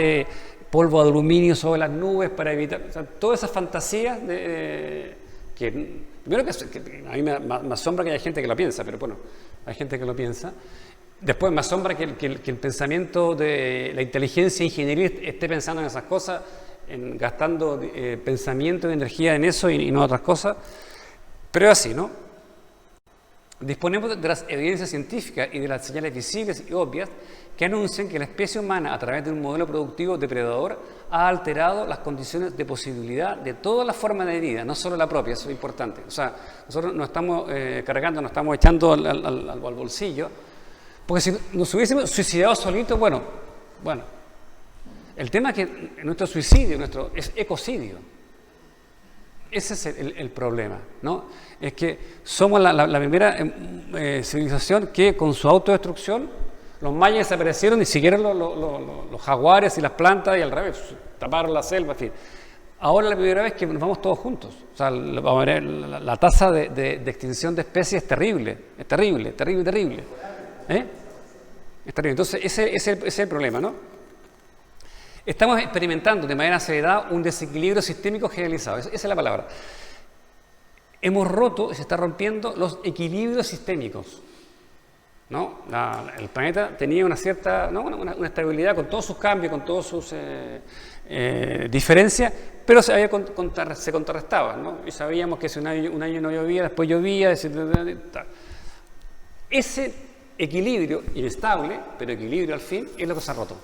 polvo de aluminio sobre las nubes para evitar, o sea, todas esas fantasías que primero que a mí me asombra que haya gente que lo piensa, pero bueno, hay gente que lo piensa. Después me asombra que el pensamiento de la inteligencia ingeniería esté pensando en esas cosas, gastando pensamiento y energía en eso y no otras cosas, pero es así, ¿no? Disponemos de las evidencias científicas y de las señales visibles y obvias que anuncian que la especie humana, a través de un modelo productivo depredador, ha alterado las condiciones de posibilidad de todas las formas de vida, no solo la propia, eso es importante. O sea, nosotros nos estamos cargando, nos estamos echando al bolsillo, porque si nos hubiésemos suicidado solitos, bueno, el tema es que nuestro suicidio es ecocidio. Ese es el problema, ¿no? Es que somos la primera civilización que con su autodestrucción, los mayas desaparecieron y siguieron los jaguares y las plantas y al revés, taparon la selva, en fin. Ahora es la primera vez que nos vamos todos juntos. O sea, la tasa de extinción de especies es terrible. Es terrible. Es terrible. Entonces, ese es el problema, ¿no? Estamos experimentando de manera acelerada un desequilibrio sistémico generalizado. Esa es la palabra. Hemos roto, se está rompiendo los equilibrios sistémicos, ¿no? El planeta tenía una cierta, ¿no? una estabilidad con todos sus cambios, con todos sus diferencia, pero se contrarrestaban, ¿no? Y sabíamos que si un año no llovía, después llovía, etc. Ese equilibrio inestable, pero equilibrio al fin, es lo que se ha roto.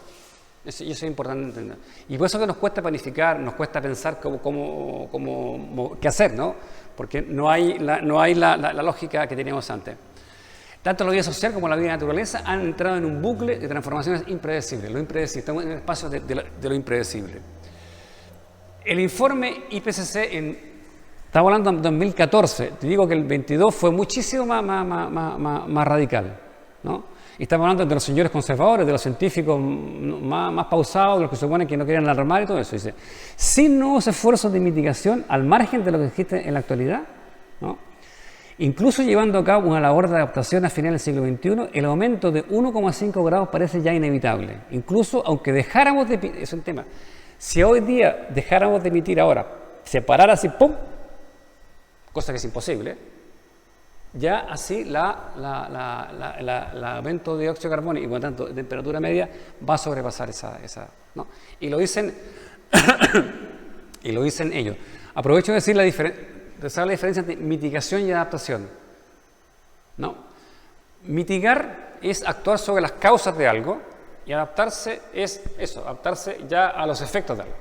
Y eso es importante entender. Y por eso que nos cuesta planificar, nos cuesta pensar qué hacer, ¿no? Porque no hay la lógica que teníamos antes. Tanto la vida social como la vida de naturaleza han entrado en un bucle de transformaciones impredecibles. Lo impredecible, estamos en el espacio de lo impredecible. El informe IPCC, estamos hablando de 2014, te digo que el 22 fue muchísimo más radical, ¿no? Y estamos hablando de los señores conservadores, de los científicos más pausados, de los que se supone que no querían alarmar y todo eso. Dice, sin nuevos esfuerzos de mitigación, al margen de lo que existe en la actualidad, ¿no? Incluso llevando a cabo una labor de adaptación a finales del siglo XXI, el aumento de 1,5 grados parece ya inevitable. Incluso aunque dejáramos de... Es un tema. Si hoy día dejáramos de emitir ahora, se parara así, ¡pum!, cosa que es imposible, ya así el aumento de dióxido de carbono y por lo tanto de temperatura media va a sobrepasar esa, ¿no? Y lo dicen ellos. Aprovecho de decir la diferencia entre mitigación y adaptación, ¿no? Mitigar es actuar sobre las causas de algo y adaptarse es eso, adaptarse ya a los efectos de algo.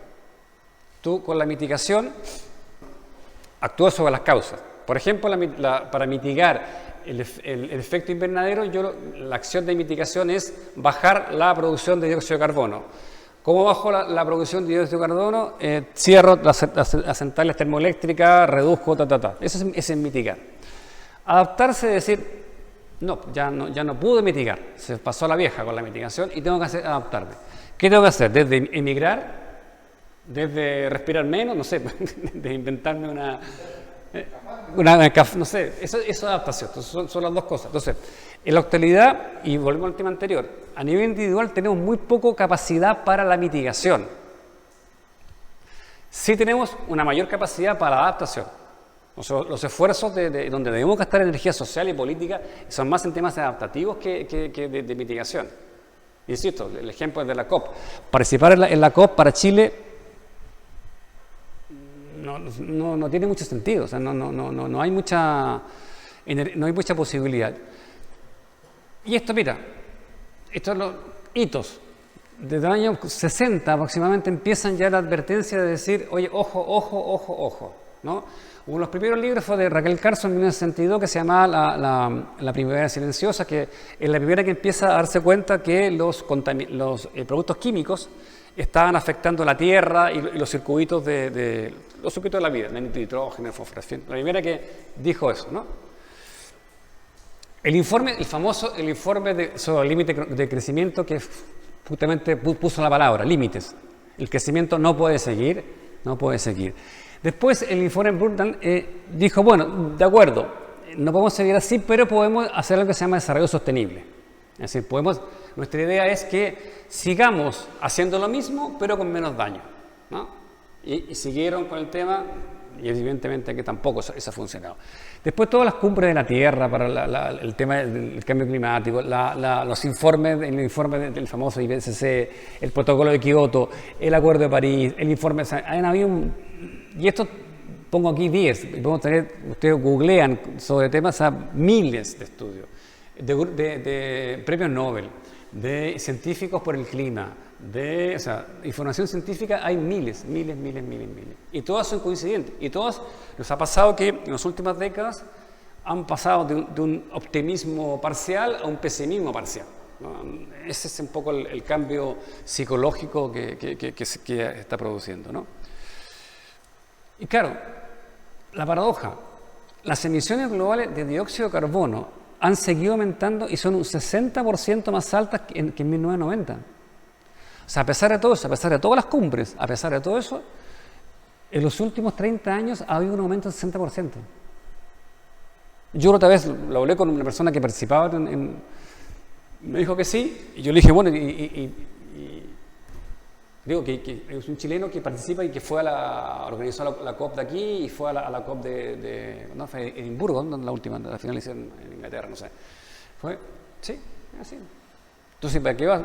Tú con la mitigación actúas sobre las causas. Por ejemplo, para mitigar el efecto invernadero, la acción de mitigación es bajar la producción de dióxido de carbono. ¿Cómo bajo la producción de dióxido de carbono? Cierro las centrales termoeléctricas, reduzco, Eso es mitigar. Adaptarse es decir, no, ya no pude mitigar, se pasó la vieja con la mitigación y tengo que adaptarme. ¿Qué tengo que hacer? Desde emigrar, desde respirar menos, no sé, de inventarme no sé, eso es adaptación. Entonces, son las dos cosas. Entonces, en la actualidad, y volvemos al tema anterior, a nivel individual tenemos muy poca capacidad para la mitigación. Sí tenemos una mayor capacidad para la adaptación. O sea, los esfuerzos donde debemos gastar energía social y política son más en temas adaptativos que de mitigación. Insisto, el ejemplo es de la COP. Participar en la COP para Chile no tiene mucho sentido, o sea, no hay mucha posibilidad. Y esto, mira, estos los hitos. Desde el año 60 aproximadamente empiezan ya la advertencia de decir, oye, ojo, ¿no? Uno de los primeros libros fue de Raquel Carson en 1962 que se llamaba la primavera silenciosa, que es la primera que empieza a darse cuenta que los productos químicos estaban afectando la tierra y los circuitos de la vida, nitrógeno, fósforo, en fin. La primera que dijo eso, ¿no? El famoso informe sobre el límite de crecimiento, que justamente puso la palabra, límites. El crecimiento no puede seguir. Después el informe Brundtland dijo, bueno, de acuerdo, no podemos seguir así, pero podemos hacer algo que se llama desarrollo sostenible. Es decir, nuestra idea es que sigamos haciendo lo mismo, pero con menos daño, ¿no? Y siguieron con el tema, y evidentemente que tampoco eso ha funcionado. Después todas las cumbres de la Tierra para el tema del cambio climático, los informes, el informe del famoso IPCC, el protocolo de Kioto, el Acuerdo de París, el informe... Han habido y esto pongo aquí 10, ustedes googlean sobre temas a miles de estudios, de premios Nobel, de científicos por el clima, información científica hay miles. Y todas son coincidentes. Y todas nos ha pasado que en las últimas décadas han pasado de un optimismo parcial a un pesimismo parcial, ¿no? Ese es un poco el cambio psicológico que está produciendo, ¿no? Y claro, la paradoja, las emisiones globales de dióxido de carbono han seguido aumentando y son un 60% más altas que en 1990. O sea, a pesar de todo eso, a pesar de todas las cumbres, a pesar de todo eso, en los últimos 30 años ha habido un aumento del 60%. Yo otra vez lo hablé con una persona que participaba me dijo que sí, y yo le dije, bueno, digo que es un chileno que participa y que organizó la COP de aquí y fue a la COP no, fue Edimburgo, la última, la final hicieron en Inglaterra, no sé. Sí, así. Entonces, ¿para qué vas?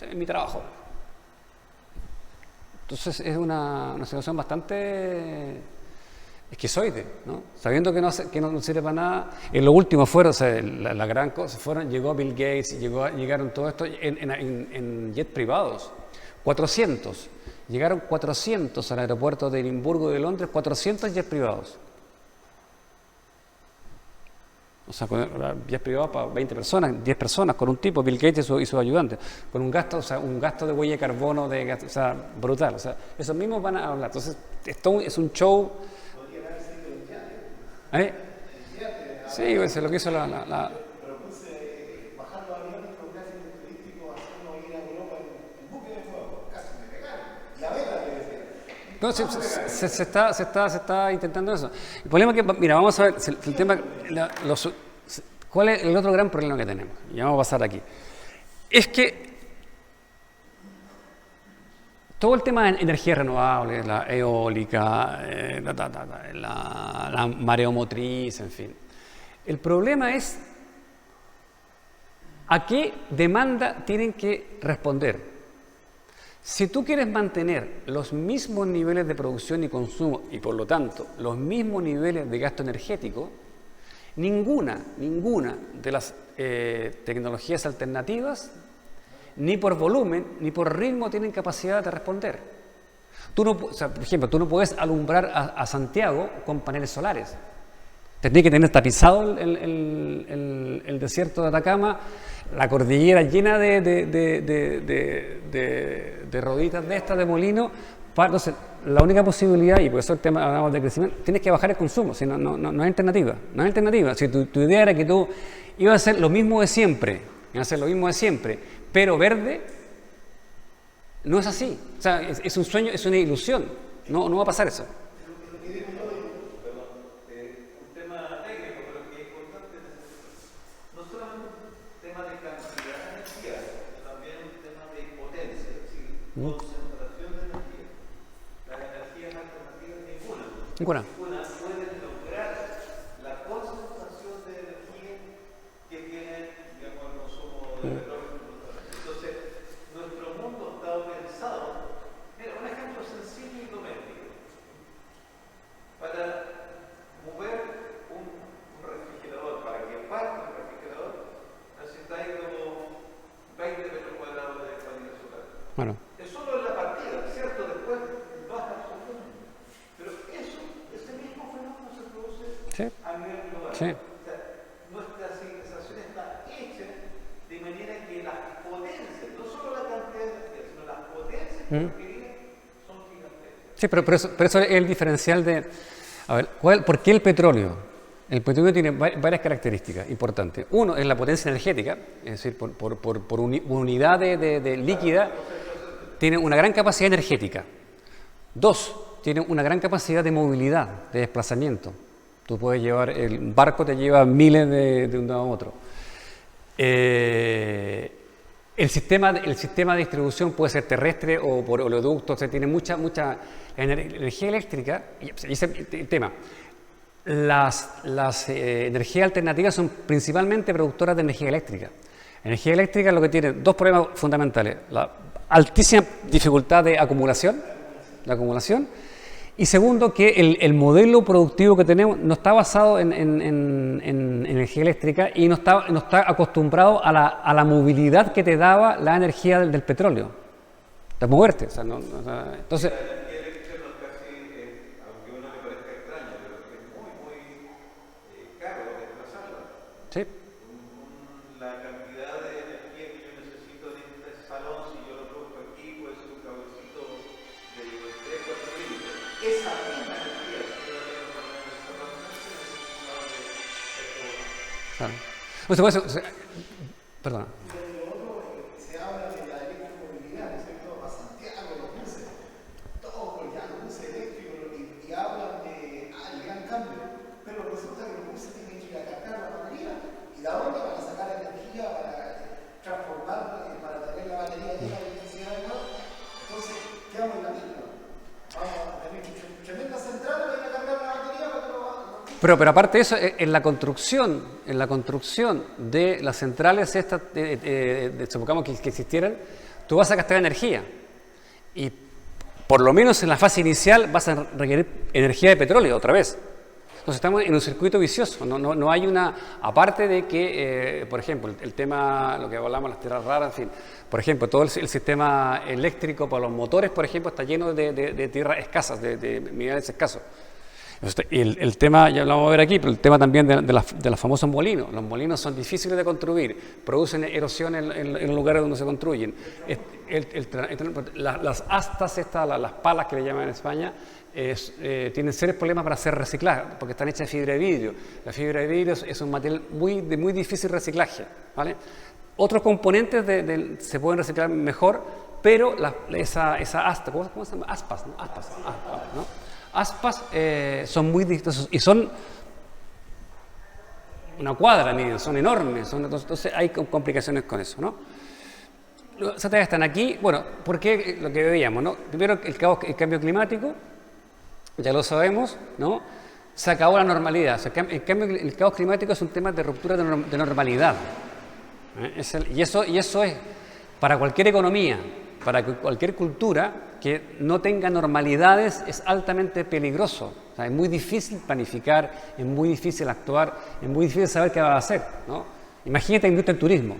En mi trabajo. Entonces es una situación bastante esquizoide, ¿no? Sabiendo que no sirve para nada. En lo último fueron, o sea, la gran cosa, llegó Bill Gates, llegaron todo esto en jet privados. 400. Llegaron 400 al aeropuerto de Edimburgo y de Londres, 400 jets privados. O sea, jets privados para 20 personas, 10 personas, con un tipo, Bill Gates y su ayudante, con un gasto, o sea, un gasto de huella de carbono, o sea, brutal. O sea, esos mismos van a hablar. Entonces, esto es un show. ¿Eh? Sí, pues, es lo que hizo la Propuse bajar los aviones con gráficos turísticos, hacernos ir a Europa en buque de fuego. Casi me pegaron. La vela que decía. No, se está intentando eso. El problema es que, mira, vamos a ver el tema, ¿cuál es el otro gran problema que tenemos? Y vamos a pasar aquí. Es que todo el tema de energías renovables, la eólica, la mareomotriz, en fin. El problema es a qué demanda tienen que responder. Si tú quieres mantener los mismos niveles de producción y consumo y por lo tanto los mismos niveles de gasto energético, ninguna de las tecnologías alternativas ni por volumen, ni por ritmo tienen capacidad de responder. O sea, por ejemplo, tú no puedes alumbrar a Santiago con paneles solares. Tendrías que tener tapizado el desierto de Atacama, la cordillera llena de roditas de estas de molino. Entonces, la única posibilidad, y por eso el tema hablamos de crecimiento, tienes que bajar el consumo, si no hay alternativa. No hay alternativa. Si tu idea era que tú ibas a hacer lo mismo de siempre, pero verde, no es así. O sea, es un sueño, es una ilusión. No va a pasar eso. Un tema técnico, pero que es importante, no solamente un tema de cantidad de energía, sino también un tema de potencia, es decir, concentración de energía. Las energías alternativas ninguna pueden lograr la concentración de energía que tiene, digamos, el consumo de petróleo. Entonces, nuestro mundo está pensado, mira, un ejemplo sencillo y doméstico. Para mover un refrigerador, para que parte un refrigerador, necesitáis como 20 metros cuadrados de panel solar. Bueno. Es solo en la partida, ¿cierto? Después baja absolutamente. Pero ese mismo fenómeno se produce a nivel global. Sí. O sea, nuestra civilización está hecha de manera que las potencias, no solo la cantidad de energía, sino las potencias que requeridas son gigantescas. Sí, pero eso es el diferencial de... A ver, ¿por qué el petróleo? El petróleo tiene varias características importantes. Uno es la potencia energética, es decir, por unidad de líquida, tiene una gran capacidad energética. Dos, tiene una gran capacidad de movilidad, de desplazamiento. Tú puedes llevar, el barco te lleva miles de un lado a otro. El sistema de distribución puede ser terrestre o por oleoductos, o sea, tiene mucha energía eléctrica. Y ese es el tema. Las energías alternativas son principalmente productoras de energía eléctrica. Energía eléctrica es lo que tiene dos problemas fundamentales: la altísima dificultad de acumulación, y segundo, que el modelo productivo que tenemos no está basado en energía eléctrica y no está acostumbrado a la movilidad que te daba la energía del petróleo, de moverte. O sea, entonces, La energía eléctrica no es casi, aunque a uno le parezca extraño, pero es muy caro desplazarla. sí. La cantidad de energía que yo necesito en este salón, si yo lo produzco aquí, puede ser un cablecito de 3-4 litros. Esa misma energía, si yo la tengo que poner en el salón, Claro. Por eso, perdona. Se habla de la electromovilidad, ¿no es cierto? A Santiago, los buses, todos ya los buses eléctricos y hablan de el gran cambio, pero resulta que los buses tienen que ir a cargar la batería y de dónde van a sacar energía para transformar, para tener la batería llena de electricidad de nuevo. Entonces, quedamos en la misma. Vamos a tener tremenda central para ir a cargar la batería para que lo Pero aparte de eso, en la construcción de las centrales estas, supongamos que existieran, tú vas a gastar energía. Y por lo menos en la fase inicial vas a requerir energía de petróleo otra vez. Entonces estamos en un circuito vicioso, no hay una, aparte de que, por ejemplo, el tema, lo que hablamos, las tierras raras, en fin, por ejemplo, todo el sistema eléctrico para los motores, por ejemplo, está lleno de tierras escasas, de minerales escasos. El tema, ya lo vamos a ver aquí, pero el tema también de los famosos molinos. Los molinos son difíciles de construir, producen erosión en los lugares donde se construyen. Las astas, las palas que le llaman en España, tienen serios problemas para ser recicladas, porque están hechas de fibra de vidrio. La fibra de vidrio es un material de muy difícil reciclaje, ¿vale? Otros componentes se pueden reciclar mejor, pero esa asta, ¿cómo se llama? Aspas, ¿no? Aspas son muy distintos y son una cuadra, son enormes, entonces hay complicaciones con eso, ¿no? Los satélites están aquí, bueno, ¿por qué? Lo que veíamos, ¿no? Primero el cambio climático, ya lo sabemos, ¿no? Se acabó la normalidad, o sea, el caos climático es un tema de ruptura de normalidad, y eso es para cualquier economía, para cualquier cultura que no tenga normalidades es altamente peligroso. O sea, es muy difícil planificar, es muy difícil actuar, es muy difícil saber qué va a hacer, ¿no? Imagínate la industria del turismo,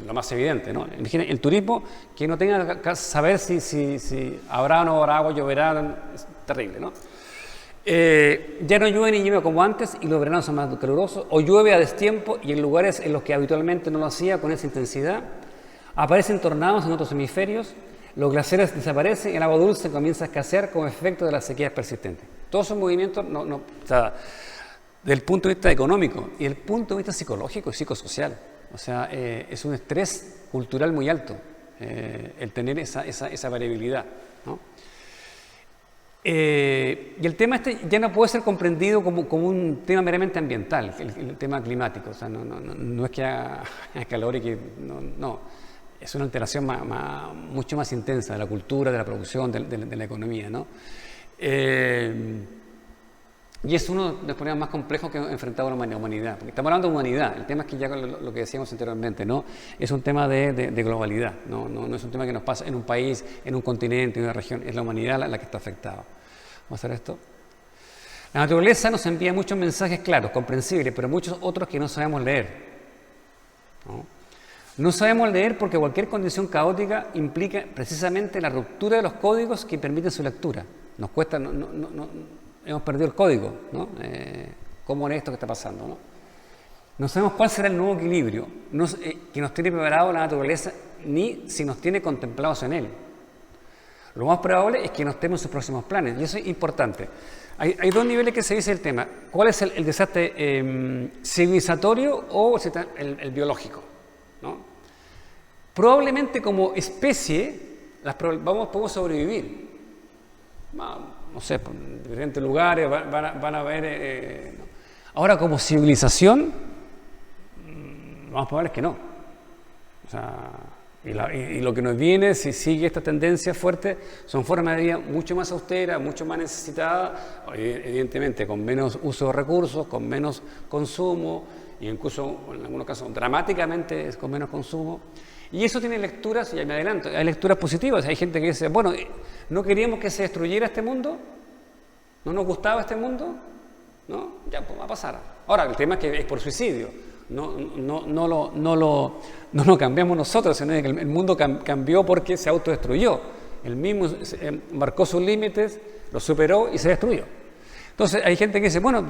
lo más evidente, ¿no? Imagínate el turismo que no tenga que saber si habrá o no habrá agua, lloverá, es terrible, ¿no? Ya no llueve ni llueve como antes y los veranos son más calurosos, o llueve a destiempo y en lugares en los que habitualmente no lo hacía con esa intensidad. Aparecen tornados en otros hemisferios, los glaciares desaparecen y el agua dulce comienza a escasear como efecto de las sequías persistentes. Todos esos movimientos, o sea, del punto de vista económico y del punto de vista psicológico y psicosocial. O sea, es un estrés cultural muy alto el tener esa variabilidad, ¿no? Y el tema ya no puede ser comprendido como un tema meramente ambiental, el tema climático. O sea, no es que haya calor y que no. Es una alteración mucho más intensa de la cultura, de la producción, de la economía, ¿no? Y es uno de los problemas más complejos que hemos enfrentado la humanidad, porque estamos hablando de humanidad. El tema es que ya lo que decíamos anteriormente, ¿no? Es un tema de globalidad, no es un tema que nos pasa en un país, en un continente, en una región, es la humanidad la que está afectada. Vamos a hacer esto. La naturaleza nos envía muchos mensajes claros, comprensibles, pero muchos otros que no sabemos leer, ¿no? No sabemos leer porque cualquier condición caótica implica precisamente la ruptura de los códigos que permiten su lectura. Nos cuesta, hemos perdido el código, ¿no? ¿Cómo es esto que está pasando, no? No sabemos cuál será el nuevo equilibrio que nos tiene preparado la naturaleza, ni si nos tiene contemplados en él. Lo más probable es que no estemos en sus próximos planes, y eso es importante. Hay dos niveles que se dice el tema. ¿Cuál es el desastre civilizatorio o el biológico, ¿no? Probablemente como especie podemos sobrevivir. No sé, en diferentes lugares van a haber... ¿no? Ahora, como civilización, lo más probable es que no. O sea, y lo que nos viene, si sigue esta tendencia fuerte, son formas de vida mucho más austeras, mucho más necesitadas, evidentemente con menos uso de recursos, con menos consumo, y incluso en algunos casos dramáticamente con menos consumo. Y eso tiene lecturas, y ya me adelanto, hay lecturas positivas. Hay gente que dice, bueno, no queríamos que se destruyera este mundo, no nos gustaba este mundo, ¿no? Ya pues, va a pasar. Ahora, el tema es que es por suicidio, no lo cambiamos nosotros, sino que el mundo cambió porque se autodestruyó. El mismo marcó sus límites, los superó y se destruyó. Entonces, hay gente que dice, bueno,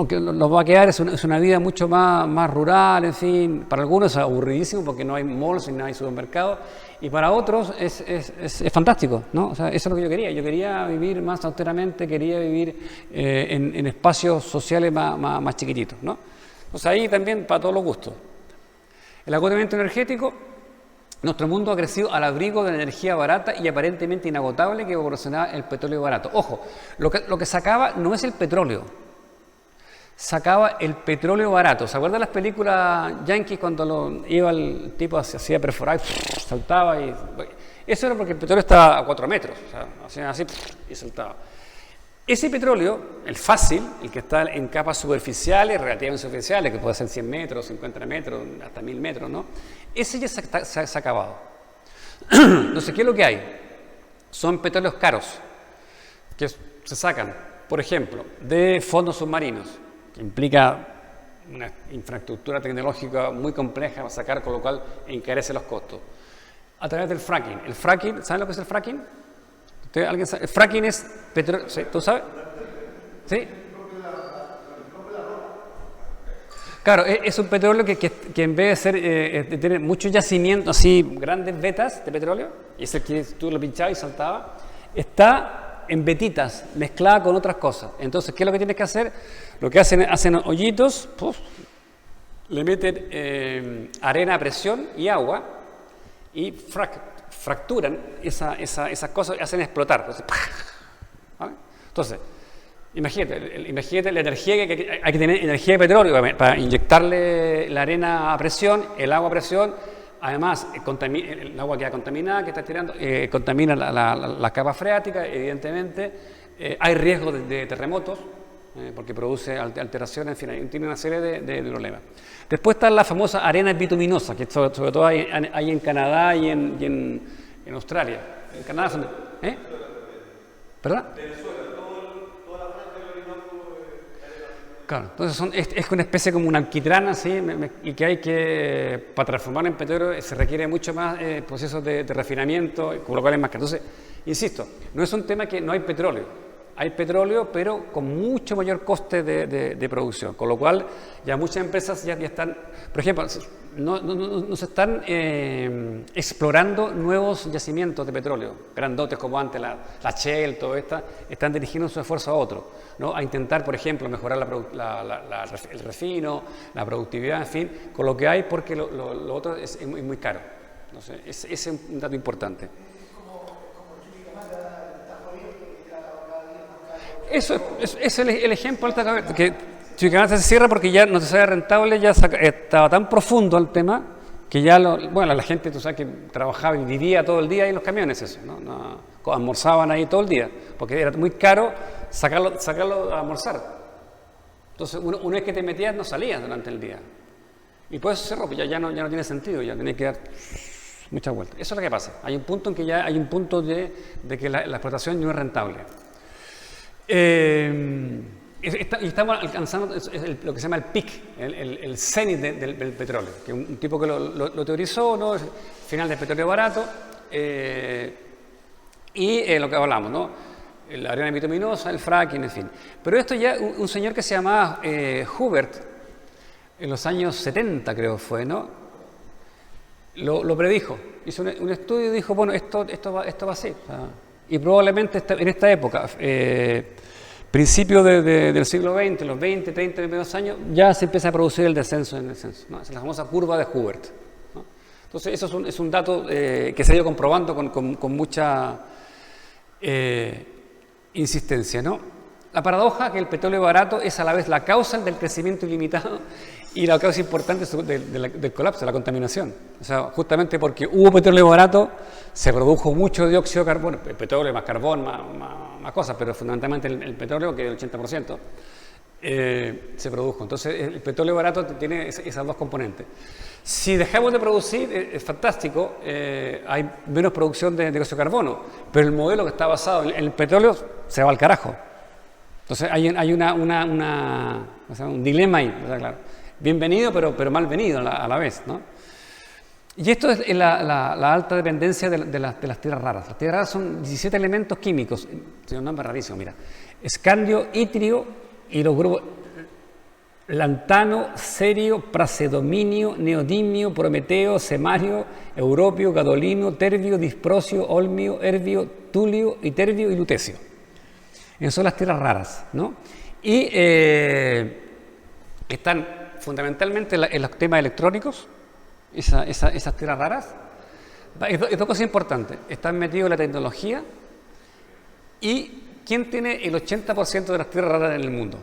que nos va a quedar es una vida mucho más rural, en fin, para algunos es aburridísimo porque no hay malls y no hay supermercados, y para otros es fantástico, ¿no? O sea, eso es lo que yo quería vivir más austeramente, quería vivir en espacios sociales más chiquititos, ¿no? Entonces ahí también para todos los gustos. El agotamiento energético, nuestro mundo ha crecido al abrigo de la energía barata y aparentemente inagotable que proporcionaba el petróleo barato. Ojo, lo que sacaba no es el petróleo, sacaba el petróleo barato. ¿Se acuerdan las películas yankees cuando iba el tipo, se hacía perforar, saltaba? Eso era porque el petróleo estaba a 4 metros, o sea, hacía así y saltaba. Ese petróleo, el fácil, el que está en capas superficiales, relativamente superficiales, que puede ser 100 metros, 50 metros, hasta 1000 metros, ¿no? Ese ya se ha acabado. Entonces, ¿qué es lo que hay? son petróleos caros, que se sacan, por ejemplo, de fondos submarinos, que implica una infraestructura tecnológica muy compleja para sacar, con lo cual encarece los costos. A través del fracking. El fracking, ¿saben lo que es el fracking? ¿Alguien sabe? El fracking es petróleo, ¿sí? ¿Tú sabes? ¿Sí? Claro, es un petróleo que en vez de ser, de tener muchos yacimientos, así, grandes vetas de petróleo, y es el que tú lo pinchabas y saltaba, está en vetitas, mezclada con otras cosas. Entonces, ¿qué es lo que tienes que hacer? Lo que hacen hoyitos, le meten arena a presión y agua, y fracturan esas cosas y hacen explotar. Entonces, ¿vale? Entonces, imagínate la energía que hay que tener, energía de petróleo para inyectarle la arena a presión, el agua a presión. Además, el agua queda contaminada, que está tirando, contamina la capa freática, evidentemente. Hay riesgo de terremotos, porque produce alteraciones, en fin, tiene una serie de problemas. Después está la famosa arena bituminosa, que sobre todo hay en Canadá y en Australia. En Canadá son ¿Perdón? Claro, entonces es una especie como una alquitrán así, y que hay que, para transformar en petróleo se requiere mucho más procesos de refinamiento, con lo cual es más caro. Entonces, insisto, no es un tema que no hay petróleo. Hay petróleo, pero con mucho mayor coste de producción, con lo cual ya muchas empresas ya están, por ejemplo, no se están explorando nuevos yacimientos de petróleo, grandotes como antes, la Shell, todo esto, están dirigiendo su esfuerzo a otro, ¿no? A intentar, por ejemplo, mejorar el refino, la productividad, en fin, con lo que hay, porque lo otro es muy caro. Entonces, ese es un dato importante. Eso es el ejemplo que Chuquicamata se cierra porque ya no se sabe rentable, ya estaba tan profundo el tema que ya la gente, tú sabes, que trabajaba y vivía todo el día ahí en los camiones, eso, ¿no? Almorzaban ahí todo el día, porque era muy caro sacarlo a almorzar. Entonces, una vez que te metías, no salías durante el día. Y por eso se cerró, pues ya no tiene sentido, ya tenés que dar muchas vueltas. Eso es lo que pasa. Hay un punto en que ya hay un punto de que la explotación no es rentable. Y estamos alcanzando lo que se llama el peak, el cenit del petróleo, que es un tipo que lo teorizó, ¿no? El final del petróleo barato, y lo que hablamos, ¿no? La arena bituminosa, el fracking, en fin. Pero esto ya, un señor que se llamaba Hubert, en los años 70 creo fue, ¿no? Lo predijo, hizo un estudio y dijo, bueno, esto va así. Y probablemente en esta época, principio del siglo XX, los 20, 30, 22 años, ya se empieza a producir el descenso, ¿no? Esa es la famosa curva de Hubert, ¿no? Entonces, eso es un dato que se ha ido comprobando con mucha insistencia, ¿no? La paradoja que el petróleo barato es a la vez la causa del crecimiento ilimitado y la causa importante del colapso, de la contaminación. O sea, justamente porque hubo petróleo barato, se produjo mucho dióxido de carbono, el petróleo más carbón, más cosas, pero fundamentalmente el petróleo, que es el 80%, se produjo. Entonces, el petróleo barato tiene esas dos componentes. Si dejamos de producir, es fantástico, hay menos producción de dióxido de carbono, pero el modelo que está basado en el petróleo se va al carajo. Entonces, hay un dilema ahí, ¿verdad? Claro. Bienvenido, pero mal venido a la vez, ¿no? Y esto es la alta dependencia de las tierras raras. Las tierras raras son 17 elementos químicos, tiene un nombre rarísimo, mira. Escandio, itrio y los grupos lantano, cerio, prasedominio, neodimio, prometeo, semario, europio, gadolino, terbio, disprosio, olmio, herbio, tulio, iterbio y lutecio. Esas son las tierras raras, ¿no? Y están fundamentalmente en los temas electrónicos, esas tierras raras. Es dos cosas importantes. Están metidos en la tecnología. ¿Y quién tiene el 80% de las tierras raras en el mundo?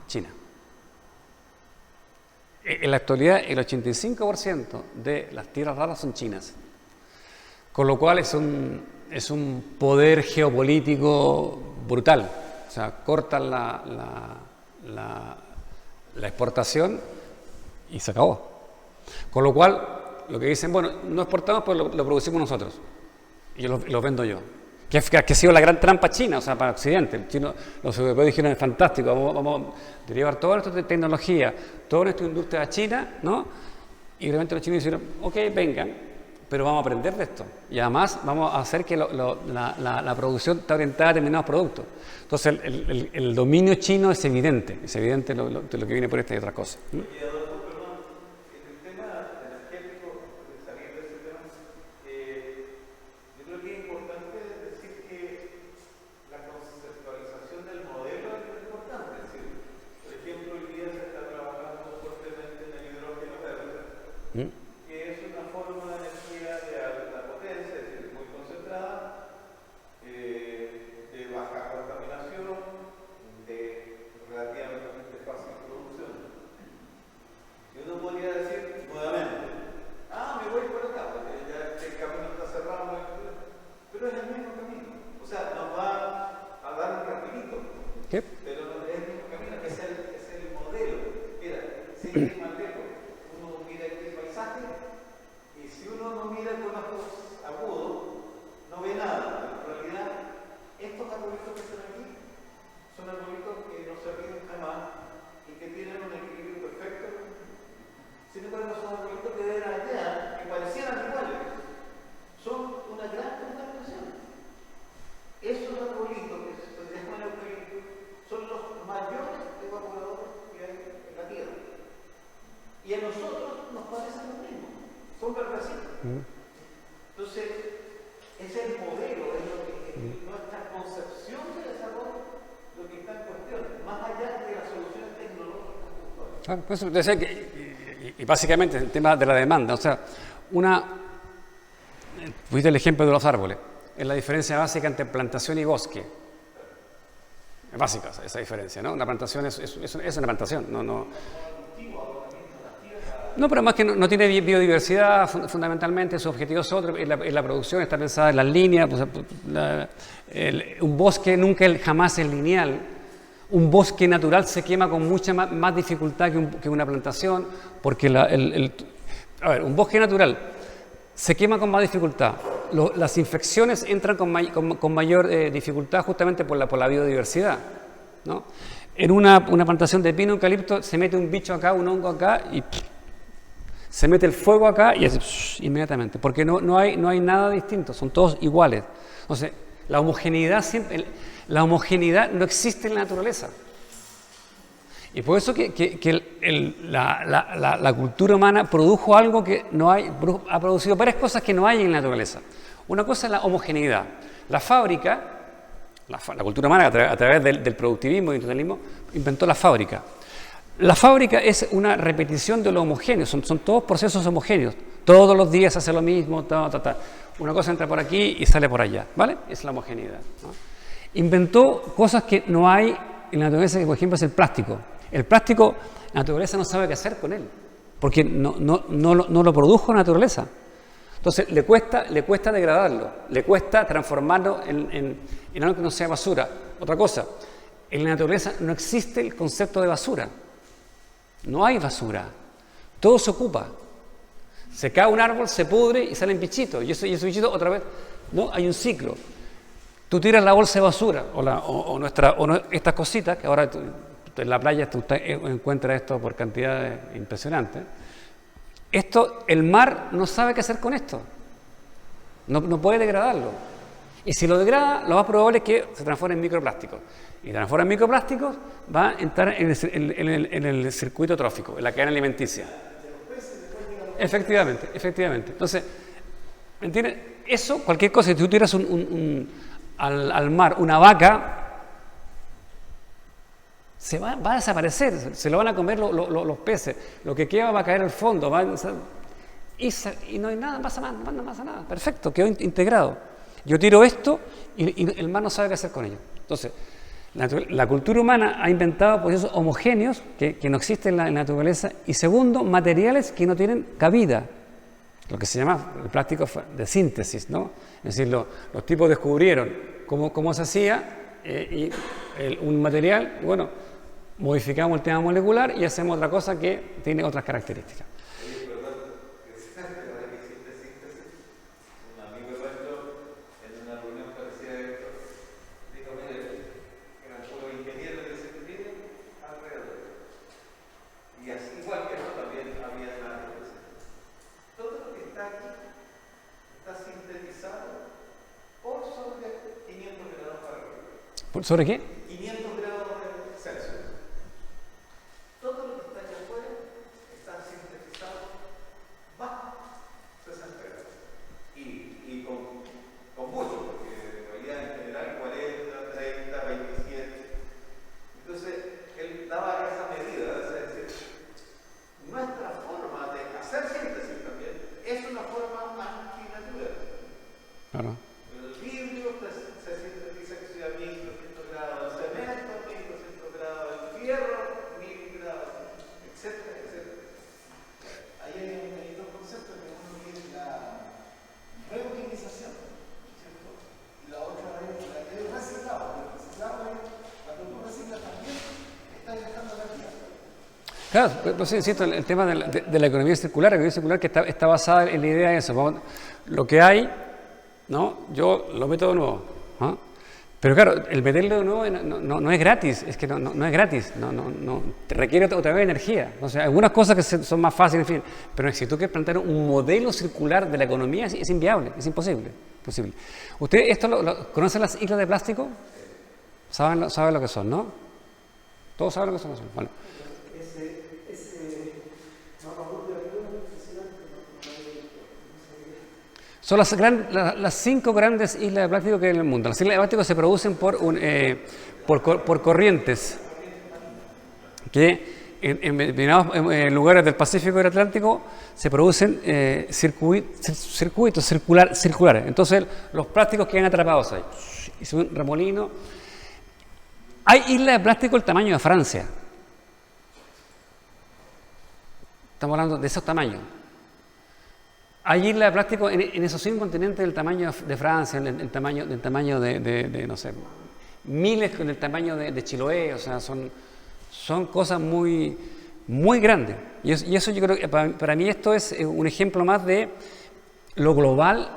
China. En la actualidad, el 85% de las tierras raras son chinas. Con lo cual es un poder geopolítico brutal. O sea, cortan la exportación y se acabó. Con lo cual, lo que dicen, bueno, no exportamos, pues lo producimos nosotros. Y yo los vendo yo. Que ha sido la gran trampa china, o sea, para Occidente. Los europeos dijeron, es fantástico, vamos a derivar toda nuestra tecnología, toda nuestra industria a China, ¿no? Y realmente los chinos dijeron, ok, vengan, pero vamos a aprender de esto. Y además vamos a hacer que la producción esté orientada a determinados productos. Entonces, el dominio chino es evidente de lo que viene por esta y otras cosas. ¿Mm? Y Adolfo, perdón, en el tema energético, de salir de ese tema, yo creo que es importante decir que la conceptualización del modelo es muy importante. Es decir, por ejemplo, hoy día se está trabajando fuertemente en el hidrógeno verde, que es una forma de energía de alta potencia, es decir, muy concentrada, de baja contaminación, de relativamente fácil producción. Y uno podría decir nuevamente, me voy por acá, porque ya el camino está cerrado, pero es el mismo camino. O sea, nos va a dar un rapidito, ¿Qué? pero no es el mismo camino, es el modelo. Mira, si es más lejos, uno mira aquí el paisaje, y si uno no mira con ojos agudos, no ve nada. En realidad, estos arbolitos que están aquí son arbolitos que no se ríen jamás y que tienen un equilibrio perfecto. Sin embargo, son arbolitos que ven allá, que parecieran iguales, son una gran contaminación. Esos arbolitos que se llaman eucaliptos son los mayores evaporadores que hay en la Tierra. Y a nosotros nos parecen lo mismo, son verdecitos. Entonces, ese es el modelo, es lo que nuestra concepción de desarrollo, lo que está en cuestión, más allá de las soluciones tecnológicas puntuales. Claro, por eso decía que, y básicamente el tema de la demanda, o sea, fuiste el ejemplo de los árboles, es la diferencia básica entre plantación y bosque. Es básica esa diferencia, ¿no? Una plantación es una plantación, no, pero más que no tiene biodiversidad, fundamentalmente su objetivo es otro, la producción está pensada en las líneas, un bosque jamás es lineal, un bosque natural se quema con mucha más dificultad que una plantación, porque un bosque natural se quema con más dificultad, las infecciones entran con mayor dificultad justamente por la biodiversidad, ¿no? En una plantación de pino eucalipto se mete un bicho acá, un hongo acá y se mete el fuego acá y hace inmediatamente, porque no hay nada distinto, son todos iguales. Entonces, la homogeneidad no existe en la naturaleza. Y por eso la cultura humana produjo algo que no hay, ha producido varias cosas que no hay en la naturaleza. Una cosa es la homogeneidad. La fábrica, la cultura humana a través del productivismo y industrialismo inventó la fábrica. La fábrica es una repetición de lo homogéneo, son todos procesos homogéneos. Todos los días se hace lo mismo, una cosa entra por aquí y sale por allá, ¿vale? Es la homogeneidad, ¿no? Inventó cosas que no hay en la naturaleza, que por ejemplo es el plástico. El plástico, la naturaleza no sabe qué hacer con él, porque no lo produjo la naturaleza. Entonces le cuesta degradarlo, le cuesta transformarlo en algo que no sea basura. Otra cosa, en la naturaleza no existe el concepto de basura. No hay basura, todo se ocupa. Se cae un árbol, se pudre y salen bichitos. Y ese bichito otra vez, no, hay un ciclo. Tú tiras la bolsa de basura o estas cositas, que ahora en la playa usted encuentra esto por cantidades impresionantes. El mar no sabe qué hacer con esto. No puede degradarlo. Y si lo degrada, lo más probable es que se transforme en microplásticos. Y transforma en microplásticos, va a entrar en el circuito trófico, en la cadena alimenticia. Efectivamente. Entonces, ¿me entiendes? Eso, cualquier cosa, si tú tiras al mar una vaca, va a desaparecer, se lo van a comer los peces, lo que queda va a caer al fondo, y no hay nada, no pasa nada, perfecto, quedó integrado. Yo tiro esto y el mar no sabe qué hacer con ello. Entonces, la cultura humana ha inventado procesos homogéneos que no existen en la naturaleza, y segundo, materiales que no tienen cabida, lo que se llama el plástico de síntesis, ¿no? Es decir, los tipos descubrieron cómo se hacía un material, y bueno, modificamos el tema molecular y hacemos otra cosa que tiene otras características. Oye, perdón, ¿Sobre qué? 500 grados Celsius. Todo lo que está allá afuera está sintetizado bajo 60 grados. Y con mucho, porque en realidad en general 40, 30, 27. Entonces, él daba esa medida, es decir, nuestra forma de hacer síntesis también es una forma antinatural. Claro. El vidrio se sintetiza que sea a 1200 grados, el cemento a 1200 grados, el fierro a 1000 grados, etcétera, etcétera. Ahí hay dos conceptos, que uno es la reutilización, ¿cierto? Y la otra es el reciclado. El reciclado es cuando tú reciclas también, estás dejando la tierra. Claro, pues sí, insisto, el tema de la economía circular que está basada en la idea de eso. Lo que hay, ¿no? Yo lo meto de nuevo, ¿no? Pero claro, el meterlo de nuevo no es gratis, es que no es gratis, te requiere otra vez energía. O sea, algunas cosas que son más fáciles, en fin, pero si tú quieres plantear un modelo circular de la economía es inviable, es imposible. ¿Ustedes esto conocen las islas de plástico? ¿Saben lo que son, no? Todos saben lo que son. Bueno. Son las 5 grandes islas de plástico que hay en el mundo. Las islas de plástico se producen por corrientes que en determinados lugares del Pacífico y del Atlántico se producen circuitos circulares. Entonces los plásticos quedan atrapados ahí. Es un remolino. Hay islas de plástico del tamaño de Francia. Estamos hablando de esos tamaños. Hay islas de plástico en esos 5 continentes del tamaño de Francia, del tamaño de no sé, miles del tamaño de Chiloé, o sea, son cosas muy, muy grandes. Y eso yo creo que para mí esto es un ejemplo más de lo global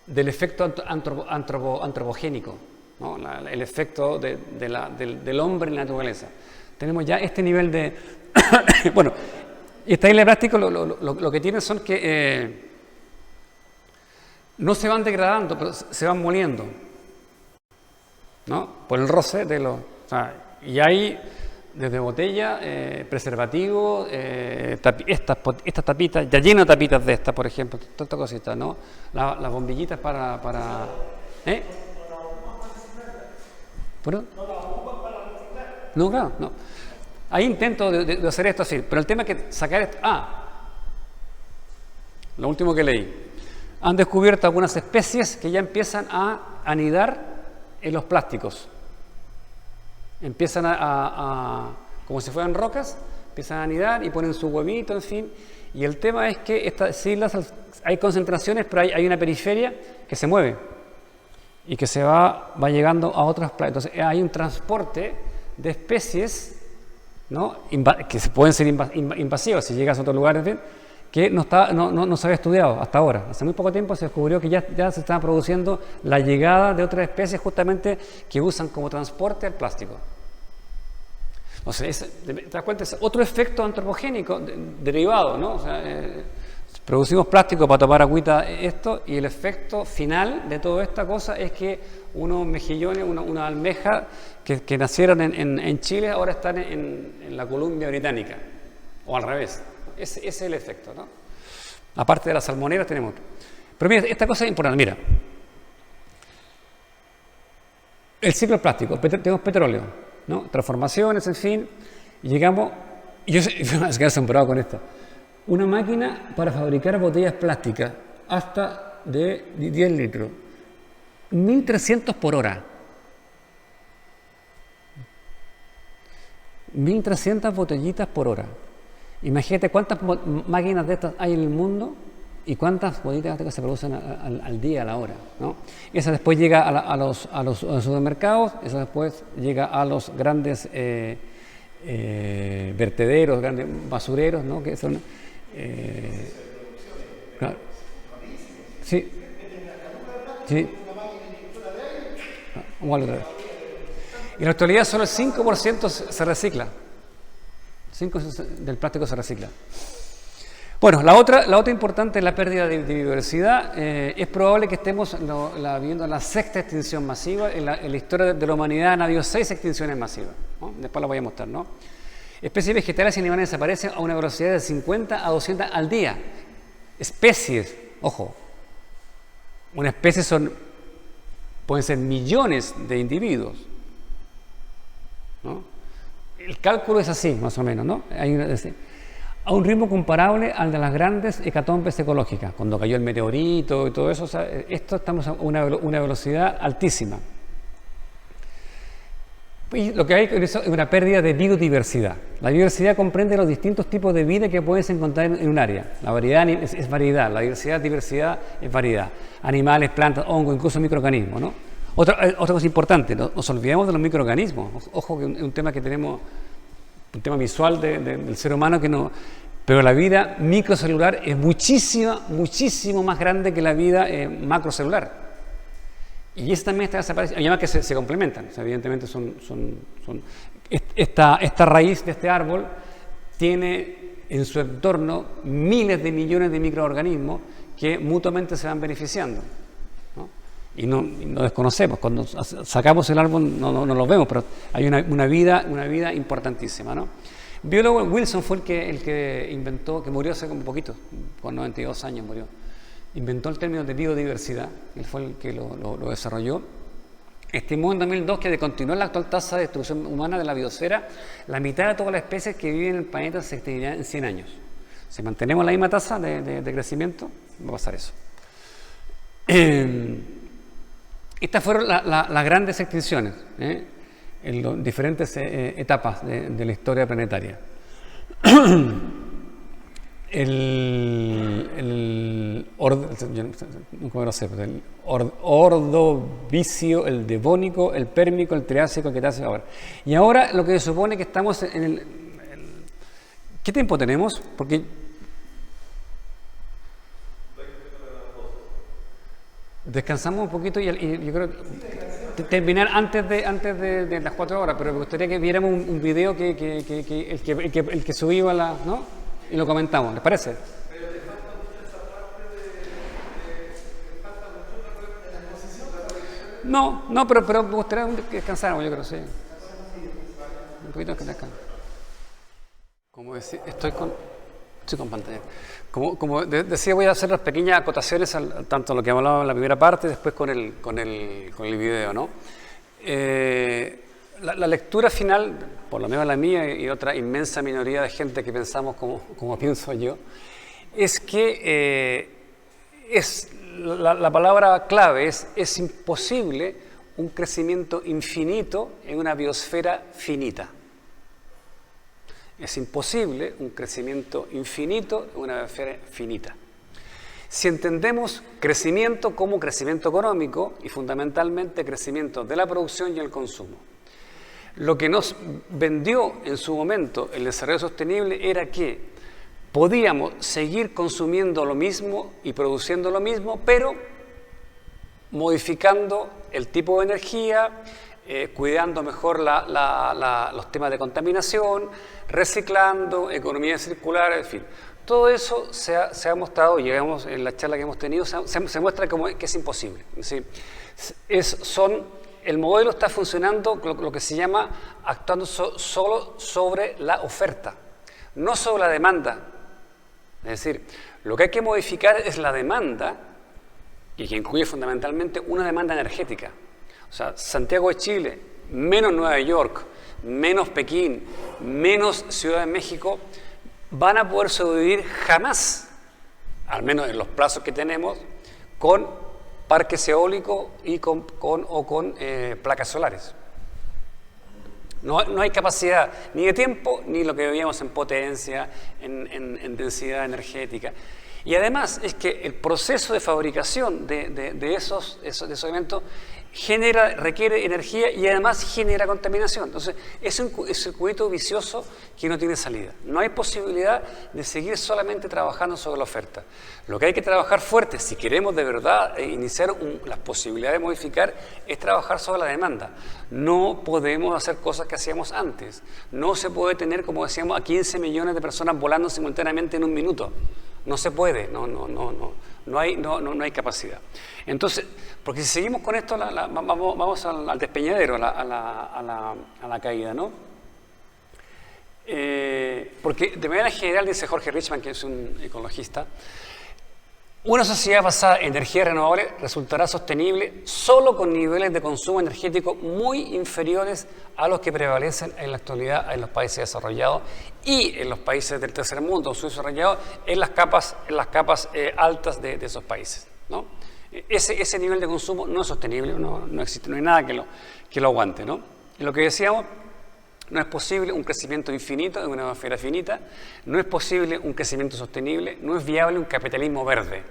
del efecto antropogénico, ¿no? El efecto del hombre en la naturaleza. Tenemos ya este nivel de... bueno, y esta isla de plástico lo que tienen son que no se van degradando, pero se van moliendo, ¿no? Por el roce de los... O sea, y hay desde botella, preservativo, estas tapitas, ya lleno de tapitas de estas, por ejemplo, todas estas cositas, ¿no? Las bombillitas para ¿eh? ¿Perdón? No, claro, no. Hay intentos de hacer esto así, pero el tema es que sacar esto... lo último que leí. Han descubierto algunas especies que ya empiezan a anidar en los plásticos. Empiezan como si fueran rocas, empiezan a anidar y ponen su huevito, en fin. Y el tema es que estas islas, hay concentraciones, pero hay una periferia que se mueve y que se va llegando a otras playas. Entonces hay un transporte de especies, ¿no? Que pueden ser invasivas si llegas a otro lugar, en fin, que no se había estudiado hasta ahora. Hace muy poco tiempo se descubrió que ya se estaba produciendo la llegada de otras especies justamente que usan como transporte al plástico. O sea, te das cuenta, es otro efecto antropogénico derivado, ¿no? O sea, producimos plástico para tomar agüita esto, y el efecto final de toda esta cosa es que unos mejillones, una almeja que nacieron en Chile ahora están en la Columbia Británica, o al revés. Ese es el efecto, ¿no? Aparte de las salmoneras tenemos otro. Pero mira, esta cosa es importante, mira. El ciclo plástico, tenemos petróleo, ¿no? Transformaciones, en fin, y llegamos, y yo me quedé asombrado con esto, una máquina para fabricar botellas plásticas hasta de 10 litros, 1300 por hora. 1300 botellitas por hora. Imagínate cuántas máquinas de estas hay en el mundo y cuántas botellitas de estas se producen al día, a la hora, ¿no? Esa después llega a los supermercados, esa después llega a los grandes vertederos, grandes basureros, ¿no? Que son... claro. Sí. Sí. Y en la actualidad solo el 5% se recicla. 5% del plástico se recicla. Bueno, la otra importante es la pérdida de biodiversidad. Es probable que estemos viendo la sexta extinción masiva. En la historia de la humanidad han habido 6 extinciones masivas, ¿no? Después las voy a mostrar, ¿no? Especies vegetales y animales desaparecen a una velocidad de 50 a 200 al día. Especies, ojo, una especie pueden ser millones de individuos, ¿no? El cálculo es así, más o menos, ¿no? A un ritmo comparable al de las grandes hecatombes ecológicas, cuando cayó el meteorito y todo eso. O sea, esto estamos a una velocidad altísima. Y lo que hay es una pérdida de biodiversidad. La biodiversidad comprende los distintos tipos de vida que puedes encontrar en un área. La variedad es variedad, la diversidad es variedad. Animales, plantas, hongos, incluso microorganismos, ¿no? Otra cosa importante, nos olvidamos de los microorganismos. Ojo, que es un tema que tenemos, un tema visual del ser humano que no... Pero la vida microcelular es muchísimo más grande que la vida macrocelular. Y eso también está desapareciendo. Además que se complementan. O sea, evidentemente esta raíz de este árbol tiene en su entorno miles de millones de microorganismos que mutuamente se van beneficiando, ¿no? Y no desconocemos. Cuando sacamos el árbol no lo vemos, pero hay una vida importantísima, ¿no? El biólogo Wilson fue el que inventó, que murió hace un poquito, con 92 años murió. Inventó el término de biodiversidad, él fue el que lo desarrolló. Estimó en 2002 que de continuar la actual tasa de destrucción humana de la biosfera, la mitad de todas las especies que viven en el planeta se extinguirán en 100 años. Si mantenemos la misma tasa de crecimiento, va a pasar eso. Estas fueron las grandes extinciones, en las diferentes etapas de la historia planetaria. El Ordovícico, el Devónico, el Pérmico, el Triásico, el Cretácico ahora. Y ahora lo que se supone que estamos en ¿qué tiempo tenemos? Porque descansamos un poquito y yo creo que terminar antes de las 4 horas, pero me gustaría que viéramos un video el que subimos ¿no? Y lo comentamos, ¿les parece? Pero te falta mucho esa parte te falta mucho de la exposición, de la proyección. No, pero me gustaría que descansáramos, yo creo, sí. Un poquito de descanso. Como decía, estoy con pantalla. Como decía, voy a hacer las pequeñas acotaciones tanto a lo que hablaba en la primera parte, después con el video, ¿no? La lectura final, por lo menos la mía y otra inmensa minoría de gente que pensamos como pienso yo, es que la palabra clave es imposible un crecimiento infinito en una biosfera finita. Es imposible un crecimiento infinito en una biosfera finita. Si entendemos crecimiento como crecimiento económico y fundamentalmente crecimiento de la producción y el consumo. Lo que nos vendió en su momento el desarrollo sostenible era que podíamos seguir consumiendo lo mismo y produciendo lo mismo, pero modificando el tipo de energía, cuidando mejor los temas de contaminación, reciclando, economía circular, en fin. Todo eso se ha mostrado, llegamos en la charla que hemos tenido, se muestra que es imposible. ¿Sí? El modelo está funcionando lo que se llama actuando solo sobre la oferta, no sobre la demanda. Es decir, lo que hay que modificar es la demanda, y que incluye fundamentalmente una demanda energética. O sea, Santiago de Chile, menos Nueva York, menos Pekín, menos Ciudad de México, van a poder sobrevivir jamás, al menos en los plazos que tenemos, con parques eólicos y con placas solares. No hay capacidad ni de tiempo, ni lo que veíamos en potencia, en densidad energética. Y además es que el proceso de fabricación de esos elementos requiere energía y además genera contaminación. Entonces, es un circuito vicioso que no tiene salida. No hay posibilidad de seguir solamente trabajando sobre la oferta. Lo que hay que trabajar fuerte, si queremos de verdad iniciar las posibilidades de modificar, es trabajar sobre la demanda. No podemos hacer cosas que hacíamos antes. No se puede tener, como decíamos, a 15 millones de personas volando simultáneamente en un minuto. No se puede, no hay capacidad. Entonces, porque si seguimos con esto, vamos al despeñadero, a la caída, ¿no? Porque de manera general, dice Jorge Richman, que es un ecologista, una sociedad basada en energías renovables resultará sostenible solo con niveles de consumo energético muy inferiores a los que prevalecen en la actualidad en los países desarrollados y en los países del tercer mundo, subdesarrollados, en las capas altas de esos países, ¿no? Ese nivel de consumo no es sostenible, no existe, no hay nada que lo aguante, ¿no? Y lo que decíamos, no es posible un crecimiento infinito en una esfera finita, no es posible un crecimiento sostenible, no es viable un capitalismo verde.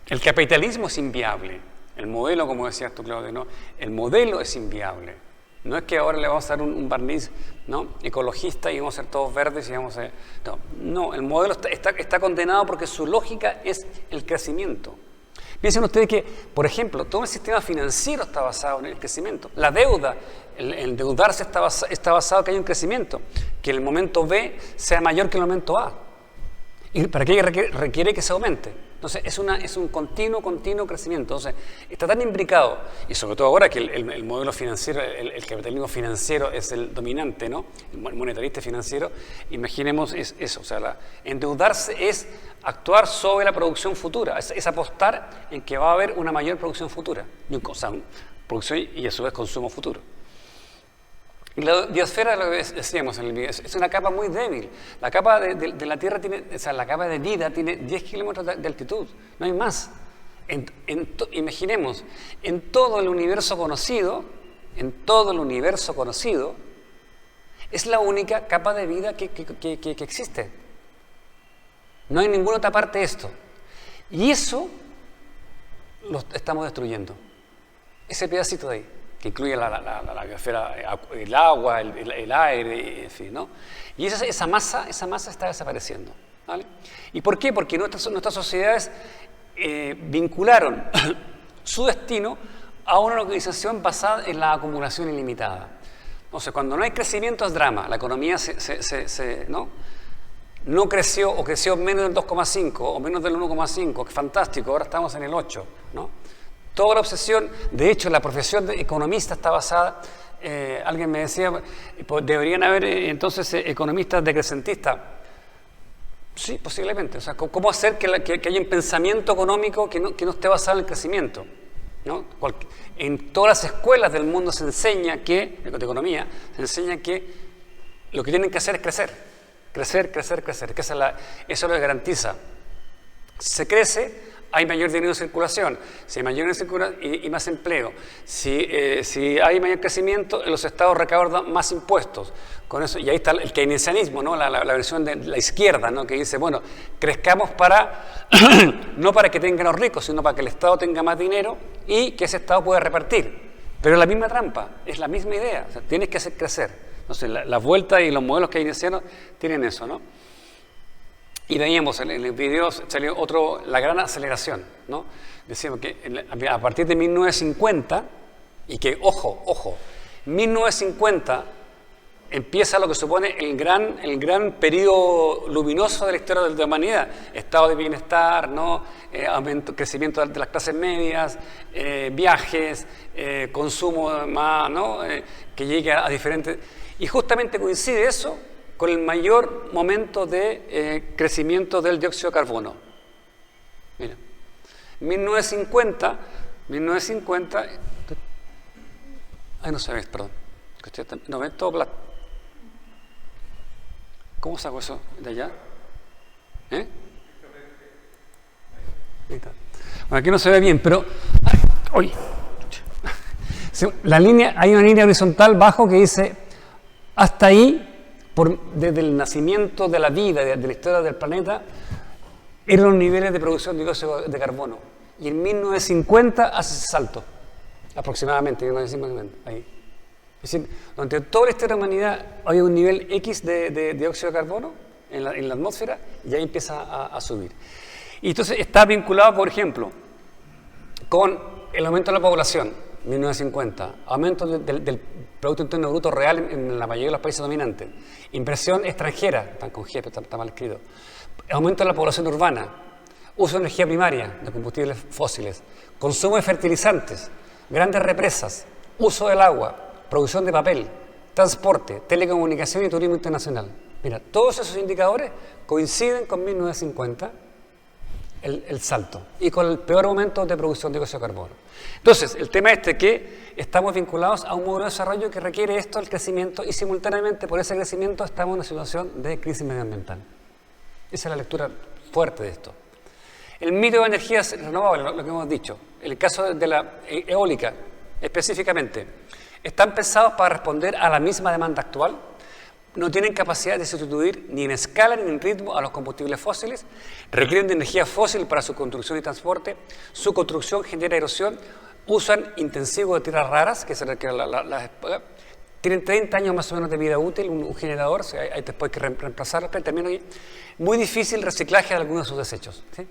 El capitalismo es inviable. El modelo, como decías tú, Claudio, ¿no? El modelo es inviable. No es que ahora le vamos a dar un barniz, ¿no?, ecologista y vamos a ser todos verdes y vamos a... No, el modelo está condenado porque su lógica es el crecimiento. Piensen ustedes que, por ejemplo, todo el sistema financiero está basado en el crecimiento. La deuda, el endeudarse está basado en que hay un crecimiento, que el momento B sea mayor que el momento A. ¿Y para qué requiere que se aumente? Entonces, es un continuo crecimiento. Entonces, está tan imbricado, y sobre todo ahora que el modelo financiero, el capitalismo financiero es el dominante, ¿no? El monetarista financiero, imaginemos eso. O sea, endeudarse es actuar sobre la producción futura, es apostar en que va a haber una mayor producción futura, producción y a su vez consumo futuro. Y la biosfera, lo que decíamos en el video, es una capa muy débil. La capa de la Tierra la capa de vida tiene 10 kilómetros de altitud, no hay más. Imaginemos, en todo el universo conocido, es la única capa de vida que existe. No hay ninguna otra parte de esto. Y eso lo estamos destruyendo. Ese pedacito de ahí, que incluye la biosfera, el agua, el aire, en fin, ¿no? Y esa masa está desapareciendo, ¿vale? ¿Y por qué? Porque nuestras sociedades vincularon su destino a una organización basada en la acumulación ilimitada. O sea, cuando no hay crecimiento es drama, la economía no creció o creció menos del 2,5 o menos del 1,5, que fantástico, ahora estamos en el 8, ¿no? Toda la obsesión, de hecho la profesión de economista está basada, alguien me decía, deberían haber entonces economistas decrecentistas. Sí, posiblemente. O sea, ¿cómo hacer que haya un pensamiento económico que no esté basado en el crecimiento? ¿No? En todas las escuelas del mundo se enseña de economía, se enseña que lo que tienen que hacer es crecer, que eso lo garantiza. Si se crece, hay mayor dinero en circulación. Si hay mayor dinero en circulación y más empleo. Si hay mayor crecimiento, los estados recaudan más impuestos. Con eso, y ahí está el keynesianismo, ¿no? La versión de la izquierda, ¿no? Que dice, bueno, crezcamos no para que tengan los ricos, sino para que el Estado tenga más dinero y que ese Estado pueda repartir. Pero es la misma trampa, es la misma idea. O sea, tienes que hacer crecer. Entonces, la vuelta y los modelos keynesianos tienen eso, ¿no? Y veíamos en el video, salió la gran aceleración, ¿no? Decíamos que a partir de 1950, y que, ojo, 1950 empieza lo que supone el gran periodo luminoso de la historia de la humanidad. Estado de bienestar, ¿no? Crecimiento de las clases medias, viajes, consumo más, ¿no? Que llegue a diferentes... Y justamente coincide eso con el mayor momento de crecimiento del dióxido de carbono. Mira, 1950, ay, no se ve, perdón, no ven todo plata. ¿Cómo saco eso de allá? Ahí está. Bueno, aquí no se ve bien, pero hay una línea horizontal bajo que dice hasta ahí. Desde el nacimiento de la vida, de la historia del planeta, eran los niveles de producción de dióxido de carbono. Y en 1950 hace ese salto. aproximadamente, 1950, ahí. Es decir, durante toda la historia de la humanidad hay un nivel X de dióxido de carbono en la atmósfera y ahí empieza a subir. Y entonces está vinculado, por ejemplo, con el aumento de la población, 1950, aumento del Producto Interno Bruto real en la mayoría de los países dominantes, inversión extranjera, están con G, pero está mal escrito, aumento de la población urbana, uso de energía primaria de combustibles fósiles, consumo de fertilizantes, grandes represas, uso del agua, producción de papel, transporte, telecomunicación y turismo internacional. Mira, todos esos indicadores coinciden con 1950, el salto, y con el peor momento de producción de dióxido de carbono. Entonces, el tema que estamos vinculados a un modelo de desarrollo que requiere esto, el crecimiento, y simultáneamente por ese crecimiento estamos en una situación de crisis medioambiental. Esa es la lectura fuerte de esto. El mito de energías renovables, lo que hemos dicho, el caso de la eólica específicamente, están pensados para responder a la misma demanda actual, no tienen capacidad de sustituir ni en escala ni en ritmo a los combustibles fósiles, requieren de energía fósil para su construcción y transporte, su construcción genera erosión, usan intensivo de tierras raras, que tienen 30 años más o menos de vida útil, un generador, o sea, hay después que reemplazarlo, pero también muy difícil reciclaje de algunos de sus desechos. ¿Sí?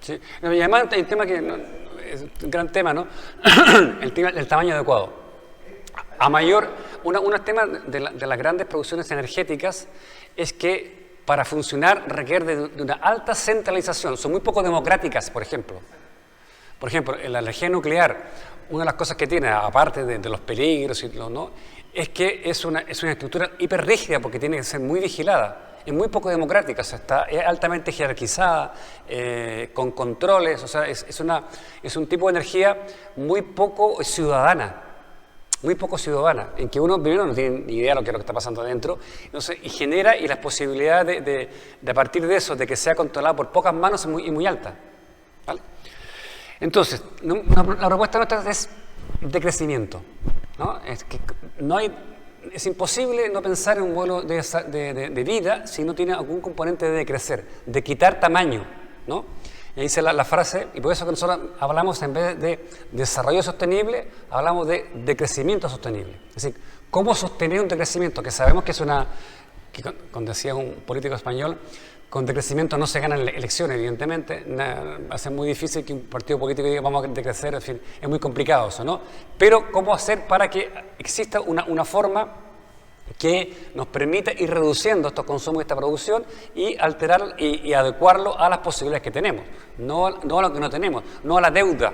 Sí. Y además hay un tema que es un gran tema, ¿no? el tamaño adecuado. A mayor, unos temas de las grandes producciones energéticas es que para funcionar requiere de una alta centralización, son muy poco democráticas, por ejemplo. Por ejemplo, en la energía nuclear, una de las cosas que tiene, aparte de los peligros y ¿no? es que es una estructura hiperrígida porque tiene que ser muy vigilada. Es muy poco democrática, o sea, es altamente jerarquizada, con controles, o sea, es un tipo de energía muy poco ciudadana, en que uno primero no tiene ni idea de lo que está pasando adentro, entonces, y genera, y las posibilidades de a partir de eso, de que sea controlado por pocas manos es muy alta. ¿Vale? Entonces, la propuesta nuestra es de crecimiento, ¿no? Es que es imposible no pensar en un modelo de vida si no tiene algún componente de crecer, de quitar tamaño, ¿no? Y ahí dice la frase, y por eso que nosotros hablamos, en vez de desarrollo sostenible, hablamos de crecimiento sostenible. Es decir, cómo sostener un decrecimiento, que sabemos que es como decía un político español, con decrecimiento no se ganan elecciones, evidentemente, va a ser muy difícil que un partido político diga vamos a decrecer, en fin, es muy complicado eso, ¿no? Pero ¿cómo hacer para que exista una forma que nos permita ir reduciendo estos consumos y esta producción y alterar y adecuarlo a las posibilidades que tenemos, no a lo que no tenemos, no a la deuda,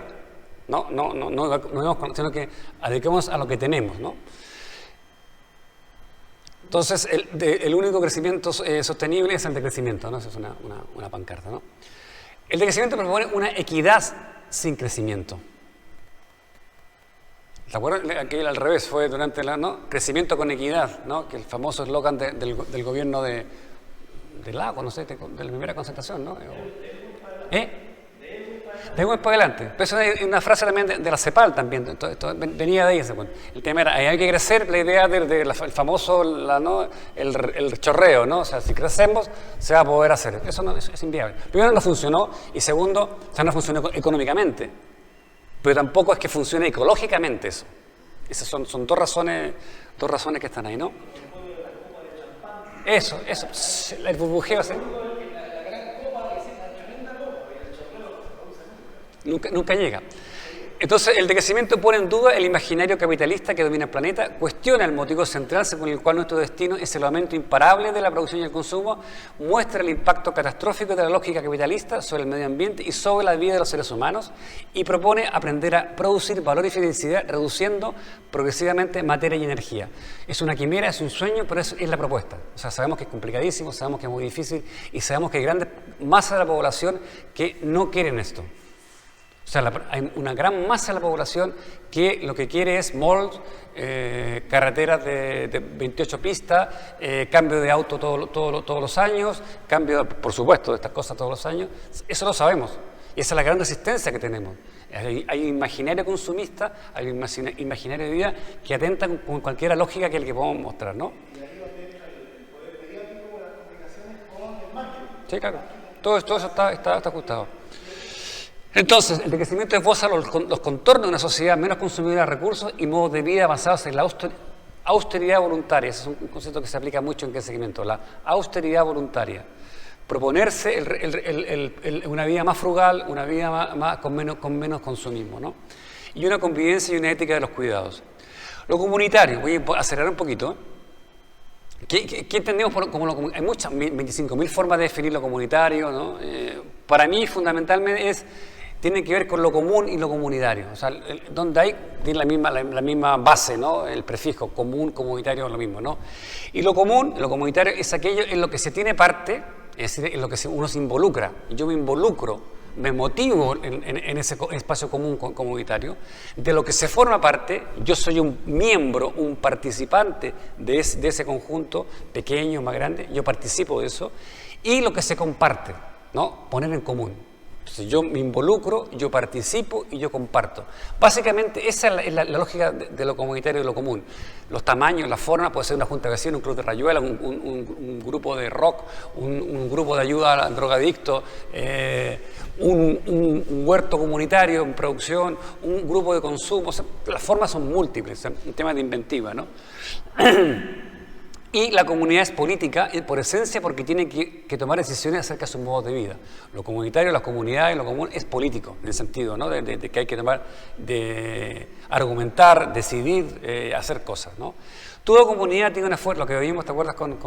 sino que adecuemos a lo que tenemos, ¿no? Entonces, el único crecimiento sostenible es el decrecimiento, ¿no? Esa es una pancarta, ¿no? El decrecimiento propone una equidad sin crecimiento. ¿Se acuerdan? Aquí al revés, fue durante crecimiento con equidad, ¿no? Que el famoso eslogan del gobierno de Lago, no sé, de la primera concentración, ¿no? De un para adelante. Pero eso es una frase también de la CEPAL también, esto venía de ahí. El tema era, hay que crecer, la idea del famoso, el chorreo, ¿no? O sea, si crecemos, se va a poder hacer. Eso no, es inviable. Primero no funcionó, y segundo, no funcionó económicamente. Pero tampoco es que funcione ecológicamente eso. Esas son dos razones que están ahí, ¿no? Eso, el burbujeo. Nunca llega. Entonces, el decrecimiento pone en duda el imaginario capitalista que domina el planeta, cuestiona el motivo central según el cual nuestro destino es el aumento imparable de la producción y el consumo, muestra el impacto catastrófico de la lógica capitalista sobre el medio ambiente y sobre la vida de los seres humanos, y propone aprender a producir valor y felicidad reduciendo progresivamente materia y energía. Es una quimera, es un sueño, pero es la propuesta. O sea, sabemos que es complicadísimo, sabemos que es muy difícil y sabemos que hay grandes masas de la población que no quieren esto. O sea, hay una gran masa de la población que lo que quiere es malls, carreteras de 28 pistas, cambio de auto todos los años, cambio, por supuesto, de estas cosas todos los años. Eso lo sabemos. Y esa es la gran resistencia que tenemos. Hay un imaginario consumista, hay un imaginario de vida que atenta con cualquier lógica que el que podamos mostrar, ¿no? Y ahí va a tener el poder mediático, las comunicaciones con el marketing. Sí, claro. Todo eso está ajustado. Entonces, el decrecimiento esboza los contornos de una sociedad menos consumidora de recursos y modos de vida basados en la austeridad voluntaria. Ese es un concepto que se aplica mucho en crecimiento, la austeridad voluntaria. Proponerse una vida más frugal, una vida con menos consumismo, ¿no? Y una convivencia y una ética de los cuidados. Lo comunitario, voy a acelerar un poquito. ¿Qué entendemos como lo comunitario? Hay muchas, 25.000 formas de definir lo comunitario, ¿no? Para mí, fundamentalmente, tiene que ver con lo común y lo comunitario. O sea, donde tiene la misma base, ¿no? El prefijo común, comunitario, lo mismo, ¿no? Y lo común, lo comunitario, es aquello en lo que se tiene parte, es decir, en lo que uno se involucra. Yo me involucro, me motivo en ese espacio común comunitario. De lo que se forma parte, yo soy un miembro, un participante de ese conjunto, pequeño, más grande, yo participo de eso. Y lo que se comparte, ¿no? Poner en común. Entonces yo me involucro, yo participo y yo comparto. Básicamente esa es la lógica de lo comunitario y de lo común. Los tamaños, la forma, puede ser una junta de vecinos, un club de rayuela, un grupo de rock, un grupo de ayuda al drogadicto, un huerto comunitario en producción, un grupo de consumo. O sea, las formas son múltiples, un tema de inventiva, ¿no? Y la comunidad es política por esencia porque tiene que tomar decisiones acerca de sus modos de vida. Lo comunitario, las comunidades, lo común es político, en el sentido, ¿no? de que hay que de argumentar, decidir, hacer cosas, ¿no? Toda comunidad tiene una fuerza, lo que vimos, ¿te acuerdas con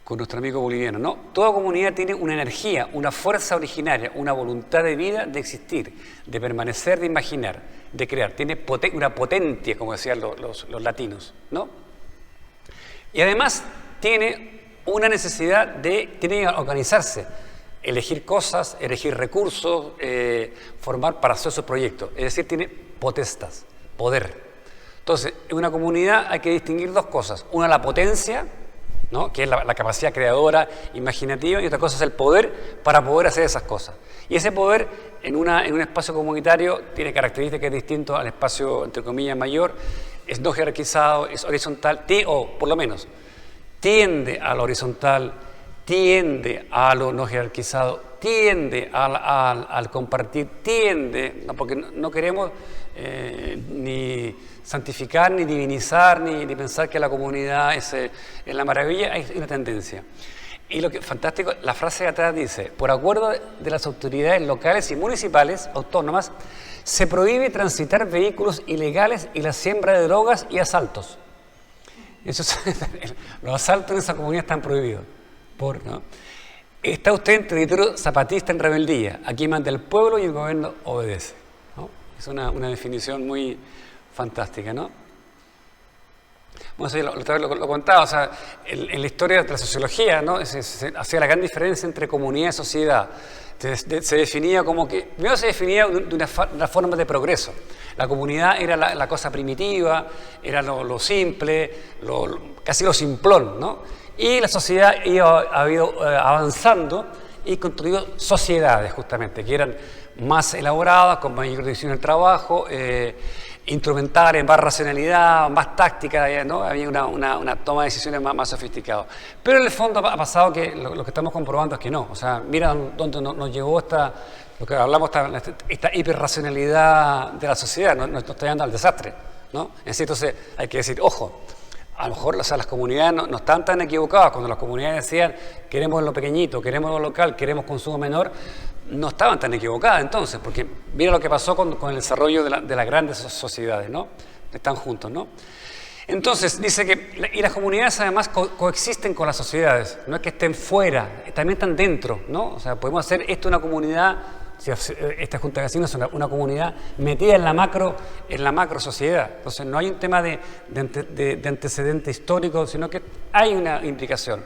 nuestro amigo boliviano, ¿no? Toda comunidad tiene una energía, una fuerza originaria, una voluntad de vida, de existir, de permanecer, de imaginar, de crear. Tiene una potencia, como decían los latinos, ¿no? Y además tiene una necesidad tiene que organizarse, elegir cosas, elegir recursos, formar para hacer sus proyectos. Es decir, tiene potestas, poder. Entonces, en una comunidad hay que distinguir dos cosas. Una, la potencia, ¿no? Que es la capacidad creadora, imaginativa, y otra cosa es el poder para poder hacer esas cosas. Y ese poder en un espacio comunitario tiene características distintas al espacio, entre comillas, mayor. Es no jerarquizado, es horizontal, o por lo menos tiende a lo horizontal, tiende a lo no jerarquizado, tiende al compartir, tiende, ¿no? Porque no queremos ni santificar, ni divinizar, ni pensar que la comunidad es la maravilla. Hay una tendencia. Y lo que fantástico, la frase de atrás dice: por acuerdo de las autoridades locales y municipales autónomas, se prohíbe transitar vehículos ilegales y la siembra de drogas y asaltos. Los asaltos en esa comunidad están prohibidos. ¿No? Está usted en territorio zapatista en rebeldía. Aquí manda el pueblo y el gobierno obedece, ¿no? Es una definición muy fantástica, ¿no? Bueno, eso otra vez lo contaba, o sea, en la historia de la sociología, ¿no? Se hacía la gran diferencia entre comunidad y sociedad. Se definía como que, primero se definía de una forma de progreso. La comunidad era la cosa primitiva, era lo simple, casi lo simplón, ¿no? Y la sociedad ha ido avanzando y construido sociedades, justamente, que eran más elaboradas, con mayor división del trabajo, instrumentales, más racionalidad, más táctica, ¿no? Había una toma de decisiones más sofisticada. Pero en el fondo ha pasado que lo que estamos comprobando es que no. O sea, mira dónde nos llevó lo que hablamos, esta hiperracionalidad de la sociedad, nos está llevando al desastre, ¿no? Entonces hay que decir, ojo, A lo mejor, o sea, las comunidades no estaban tan equivocadas. Cuando las comunidades decían queremos lo pequeño, queremos lo local, queremos consumo menor, no estaban tan equivocadas entonces, porque mira lo que pasó con el desarrollo de las grandes sociedades, ¿no? Están juntos, ¿no? Entonces, dice que y las comunidades además coexisten con las sociedades, no es que estén fuera, también están dentro, ¿no? O sea, podemos hacer esto una comunidad, esta Junta de Vecinos es una comunidad metida en la macro sociedad. Entonces, no hay un tema de antecedente histórico, sino que hay una implicación.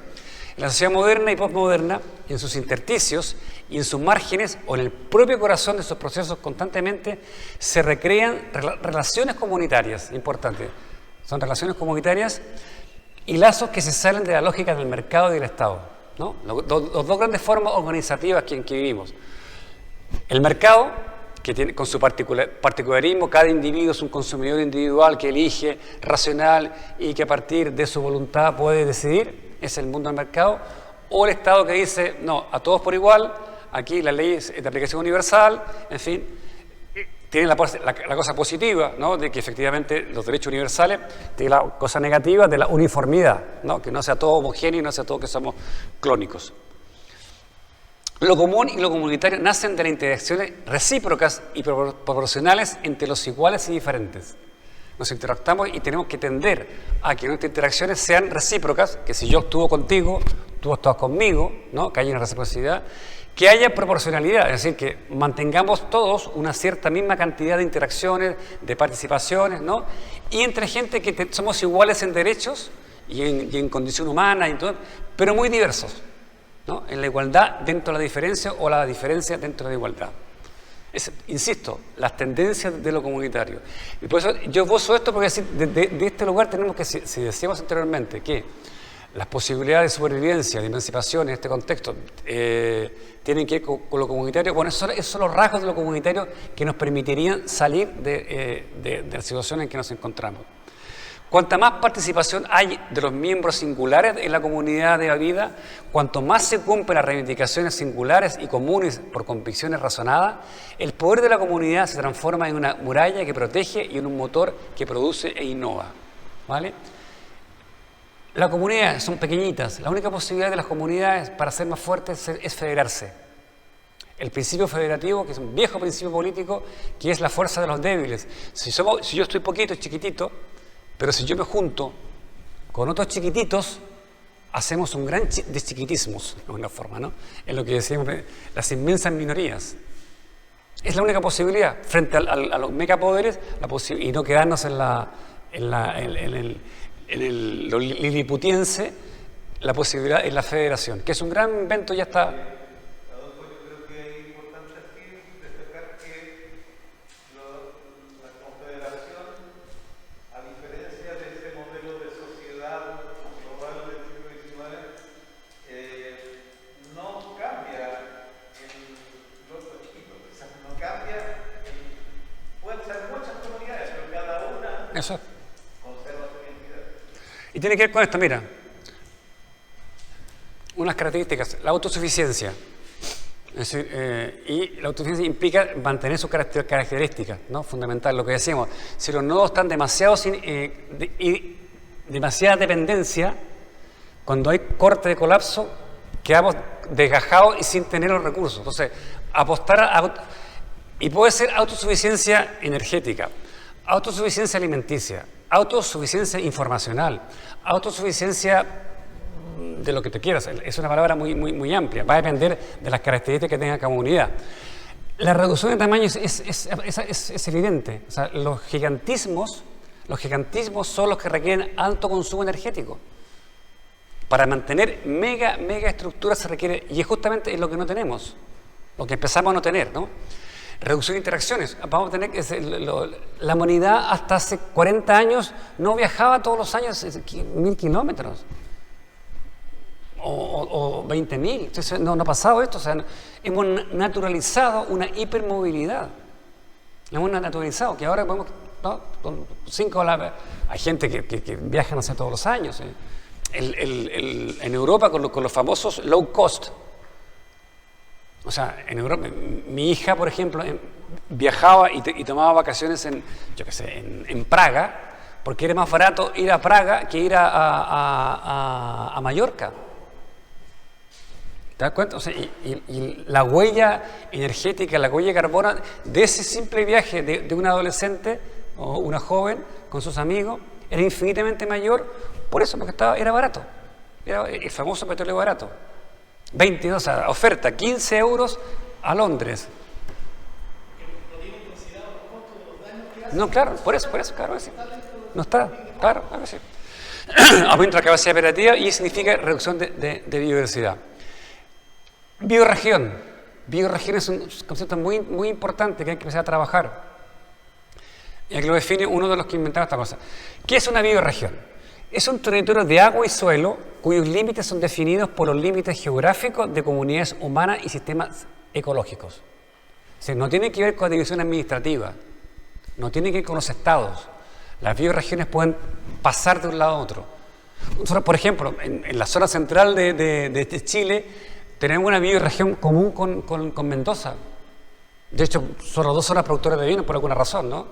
En la sociedad moderna y postmoderna, en sus intersticios y en sus márgenes o en el propio corazón de sus procesos constantemente se recrean relaciones comunitarias, importante. Son relaciones comunitarias y lazos que se salen de la lógica del mercado y del Estado, ¿no? Los dos grandes formas organizativas en que vivimos. El mercado, que tiene con su particularismo, cada individuo es un consumidor individual que elige, racional y que a partir de su voluntad puede decidir, es el mundo del mercado, o el Estado que dice, no, a todos por igual, aquí la ley es de aplicación universal, en fin, tiene la cosa positiva, ¿no? De que efectivamente los derechos universales, tiene la cosa negativa de la uniformidad, ¿no? Que no sea todo homogéneo y no sea todo que somos clónicos. Lo común y lo comunitario nacen de las interacciones recíprocas y proporcionales entre los iguales y diferentes. Nos interactuamos y tenemos que tender a que nuestras interacciones sean recíprocas, que si yo actúo contigo, tú actúas conmigo, ¿no? Que haya una reciprocidad, que haya proporcionalidad, es decir, que mantengamos todos una cierta misma cantidad de interacciones, de participaciones, ¿no? Y entre gente que somos iguales en derechos y en condición humana, y todo, pero muy diversos, ¿no? En la igualdad dentro de la diferencia o la diferencia dentro de la igualdad. Insisto, las tendencias de lo comunitario. Y por eso yo esbozo esto porque de este lugar tenemos que, si decíamos anteriormente que las posibilidades de supervivencia, de emancipación en este contexto tienen que ver con lo comunitario, bueno, esos son los rasgos de lo comunitario que nos permitirían salir de la situación en que nos encontramos. Cuanta más participación hay de los miembros singulares en la comunidad de la vida, cuanto más se cumplen las reivindicaciones singulares y comunes por convicciones razonadas, el poder de la comunidad se transforma en una muralla que protege y en un motor que produce e innova, ¿vale? Las comunidades son pequeñitas. La única posibilidad de las comunidades para ser más fuertes es federarse. El principio federativo, que es un viejo principio político, que es la fuerza de los débiles. Si yo estoy poquito, chiquitito, pero si yo me junto con otros chiquititos, hacemos un gran deschiquitismos, de alguna forma, ¿no? Es lo que decíamos, las inmensas minorías. Es la única posibilidad frente a los megapoderes y no quedarnos en lo liliputiense, la posibilidad es la federación, que es un gran invento, ya está. Adolfo, yo creo que es importante aquí destacar que la confederación, a diferencia de ese modelo de sociedad global del siglo XIX, no cambia en los chiquitos, o sea, no cambia pueden ser muchas comunidades, pero cada una Eso. conserva su identidad. Y tiene que ver con esto, mira. Unas características, la autosuficiencia. Es decir, y la autosuficiencia implica mantener sus características, ¿no? Fundamental, lo que decíamos. Si los nodos están demasiada dependencia, cuando hay corte de colapso, quedamos desgajados y sin tener los recursos. Entonces, y puede ser autosuficiencia energética, autosuficiencia alimenticia, autosuficiencia informacional, autosuficiencia de lo que te quieras. Es una palabra muy amplia, va a depender de las características que tenga cada unidad. La reducción de tamaño es evidente. O sea, los gigantismos son los que requieren alto consumo energético. Para mantener mega estructuras se requiere, y es justamente lo que no tenemos, lo que empezamos a no tener, ¿no? Reducción de interacciones. Vamos a tener que la humanidad hasta hace 40 años no viajaba todos los años 1000 kilómetros o 20.000. Entonces no ha pasado esto. O sea, hemos naturalizado una hipermovilidad. La hemos naturalizado, que ahora podemos, ¿no? Con 5 horas. Hay gente que viaja, no sé, todos los años. En Europa con los famosos low cost. O sea, en Europa, mi hija, por ejemplo, viajaba y tomaba vacaciones en Praga porque era más barato ir a Praga que ir a Mallorca. ¿Te das cuenta? O sea, y la huella energética, la huella de carbono de ese simple viaje de un adolescente o una joven con sus amigos era infinitamente mayor, por eso, porque era barato. Era el famoso petróleo barato. 22, o sea, oferta, 15 euros a Londres. No, claro, por eso, claro que sí. No está, claro que sí. Aumenta la capacidad operativa y significa reducción de biodiversidad. Biorregión. Biorregión es un concepto muy, muy importante que hay que empezar a trabajar. Y aquí lo define uno de los que inventaron esta cosa. ¿Qué es una biorregión? Es un territorio de agua y suelo cuyos límites son definidos por los límites geográficos de comunidades humanas y sistemas ecológicos. O sea, no tiene que ver con la división administrativa, no tiene que ver con los estados. Las bioregiones pueden pasar de un lado a otro. Nosotros, por ejemplo, en la zona central de Chile, tenemos una bioregión común con Mendoza. De hecho, son las dos zonas productoras de vino por alguna razón, ¿no?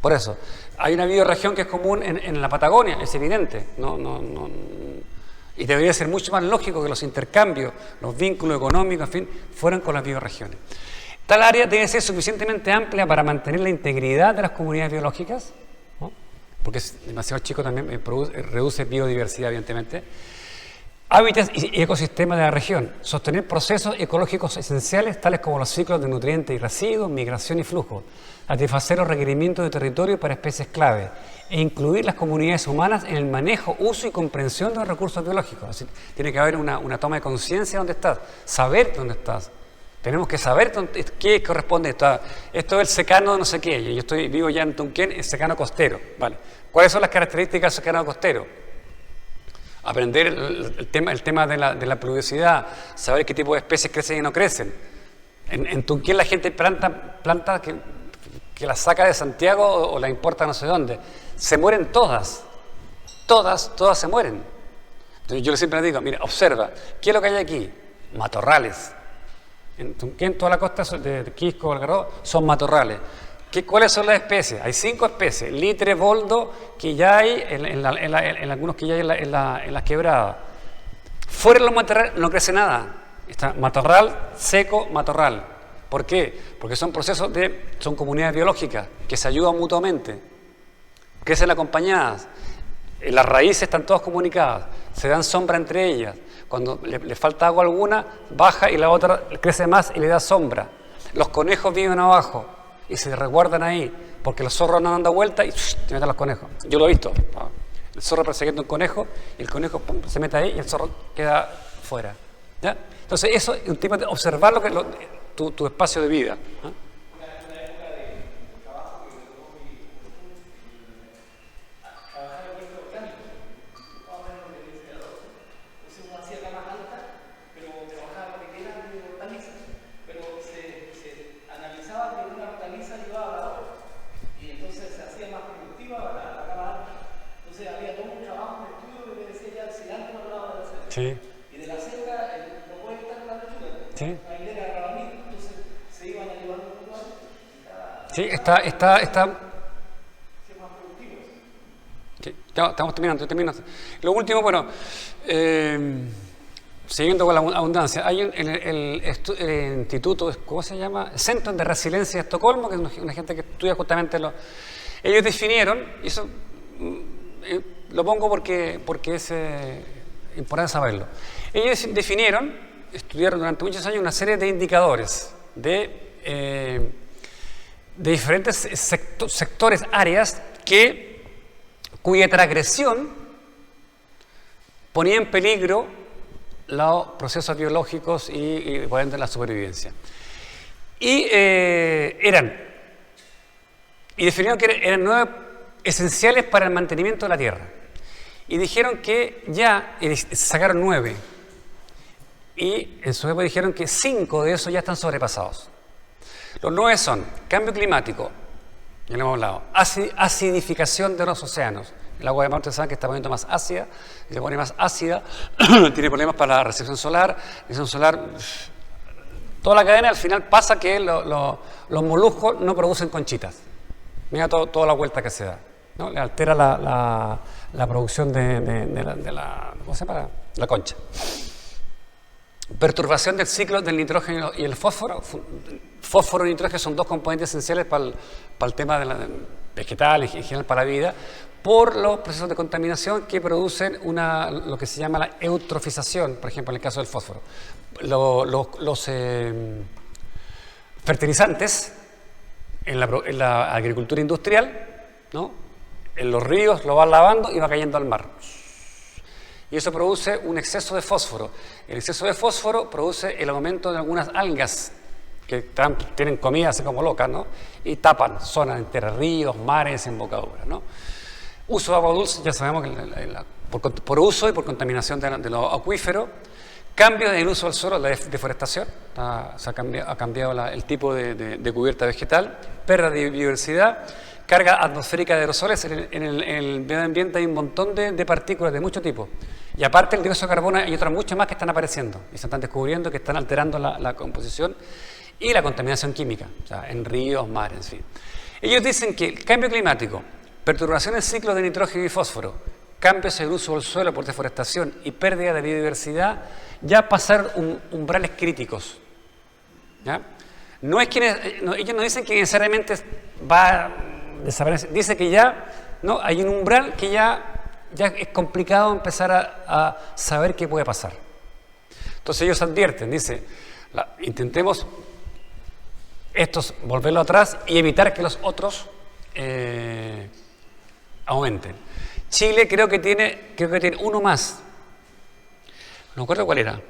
Por eso. Hay una bioregión que es común en la Patagonia, es evidente. Y debería ser mucho más lógico que los intercambios, los vínculos económicos, en fin, fueran con las bioregiones. Tal área debe ser suficientemente amplia para mantener la integridad de las comunidades biológicas, ¿no? Porque es demasiado chico también, reduce biodiversidad, evidentemente. Hábitats y ecosistemas de la región. Sostener procesos ecológicos esenciales, tales como los ciclos de nutrientes y residuos, migración y flujo. Satisfacer los requerimientos de territorio para especies clave. E incluir las comunidades humanas en el manejo, uso y comprensión de los recursos biológicos. Así, tiene que haber una toma de conciencia de dónde estás. Saber dónde estás. Tenemos que saber qué corresponde a esto. Esto es el secano de no sé qué. Yo vivo ya en Tunquén, el secano costero. ¿Vale? ¿Cuáles son las características del secano costero? Aprender el tema de la pluviosidad, saber qué tipo de especies crecen y no crecen. En Tunquén la gente planta que la saca de Santiago o la importa no sé dónde. Se mueren todas. Todas se mueren. Entonces yo siempre les digo, mira, observa, ¿qué es lo que hay aquí? Matorrales. En Tunquén, toda la costa de Quisco, Algarrobo, son matorrales. ¿Cuáles son las especies? Hay 5 especies. Litre, boldo, que ya hay en algunos que ya hay en las quebradas. Fuera de los matorrales no crece nada. Está matorral, seco, matorral. ¿Por qué? Porque son son comunidades biológicas que se ayudan mutuamente. Crecen acompañadas. Las raíces están todas comunicadas. Se dan sombra entre ellas. Cuando le falta agua alguna, baja y la otra crece más y le da sombra. Los conejos viven abajo y se resguardan ahí, porque los zorros no dan vuelta y te meten a los conejos. Yo lo he visto. El zorro persiguiendo un conejo y el conejo se mete ahí y el zorro queda fuera. ¿Ya? Entonces eso es un tipo de observar tu espacio de vida. ¿Ah? Sí. Y de la selva no puede estar la lechuga. Sí. La idea era rabanito, entonces se iban a llevar los lugares. Sí, está. Ser más productivos. Sí, ya, estamos terminando. Lo último, bueno, siguiendo con la abundancia, hay el instituto, ¿cómo se llama? Centro de Resiliencia de Estocolmo, que es una gente que estudia justamente ellos definieron, y eso lo pongo porque es importante saberlo. Ellos estudiaron durante muchos años una serie de indicadores de diferentes sectores, áreas cuya transgresión ponía en peligro los procesos biológicos y por ende la supervivencia. Y definieron que eran 9 esenciales para el mantenimiento de la Tierra. Y dijeron que sacaron 9. Y en su época dijeron que 5 de esos ya están sobrepasados. Los 9 son cambio climático, ya lo hemos hablado, acidificación de los océanos. El agua de mar, ustedes saben que está poniendo más ácida, y se pone más ácida, tiene problemas para la recepción solar, toda la cadena al final pasa que los moluscos no producen conchitas. Mira toda la vuelta que se da. ¿no? Le altera la producción de la ¿cómo se llama? La concha. Perturbación del ciclo del nitrógeno y el fósforo. Fósforo y nitrógeno son dos componentes esenciales para el tema de vegetal y en general para la vida, por los procesos de contaminación que producen lo que se llama la eutrofización, por ejemplo, en el caso del fósforo. Los fertilizantes en la agricultura industrial, ¿no? En los ríos lo van lavando y va cayendo al mar. Y eso produce un exceso de fósforo. El exceso de fósforo produce el aumento de algunas algas que tienen comida así como locas, ¿no? Y tapan zonas enteras, ríos, mares, desembocaduras, ¿no? Uso de agua dulce, ya sabemos que por uso y por contaminación de los acuíferos. Cambio en el uso del suelo, la deforestación, se ha cambiado el tipo de cubierta vegetal, pérdida de biodiversidad, carga atmosférica de aerosoles. En el medio ambiente hay un montón de partículas de mucho tipo. Y aparte el dióxido de carbono hay otras muchas más que están apareciendo y se están descubriendo que están alterando la composición y la contaminación química, o sea, en ríos, mares, en fin. Ellos dicen que el cambio climático, perturbación del ciclo de nitrógeno y fósforo, cambios en el uso del suelo por deforestación y pérdida de biodiversidad, ya pasaron umbrales críticos. ¿Ya? No es ellos no dicen que necesariamente va a desaparecer, dice que ya no hay un umbral que ya es complicado empezar a saber qué puede pasar. Entonces ellos advierten, dice, intentemos volverlo atrás y evitar que los otros aumenten. Chile creo que tiene uno más. No recuerdo cuál era.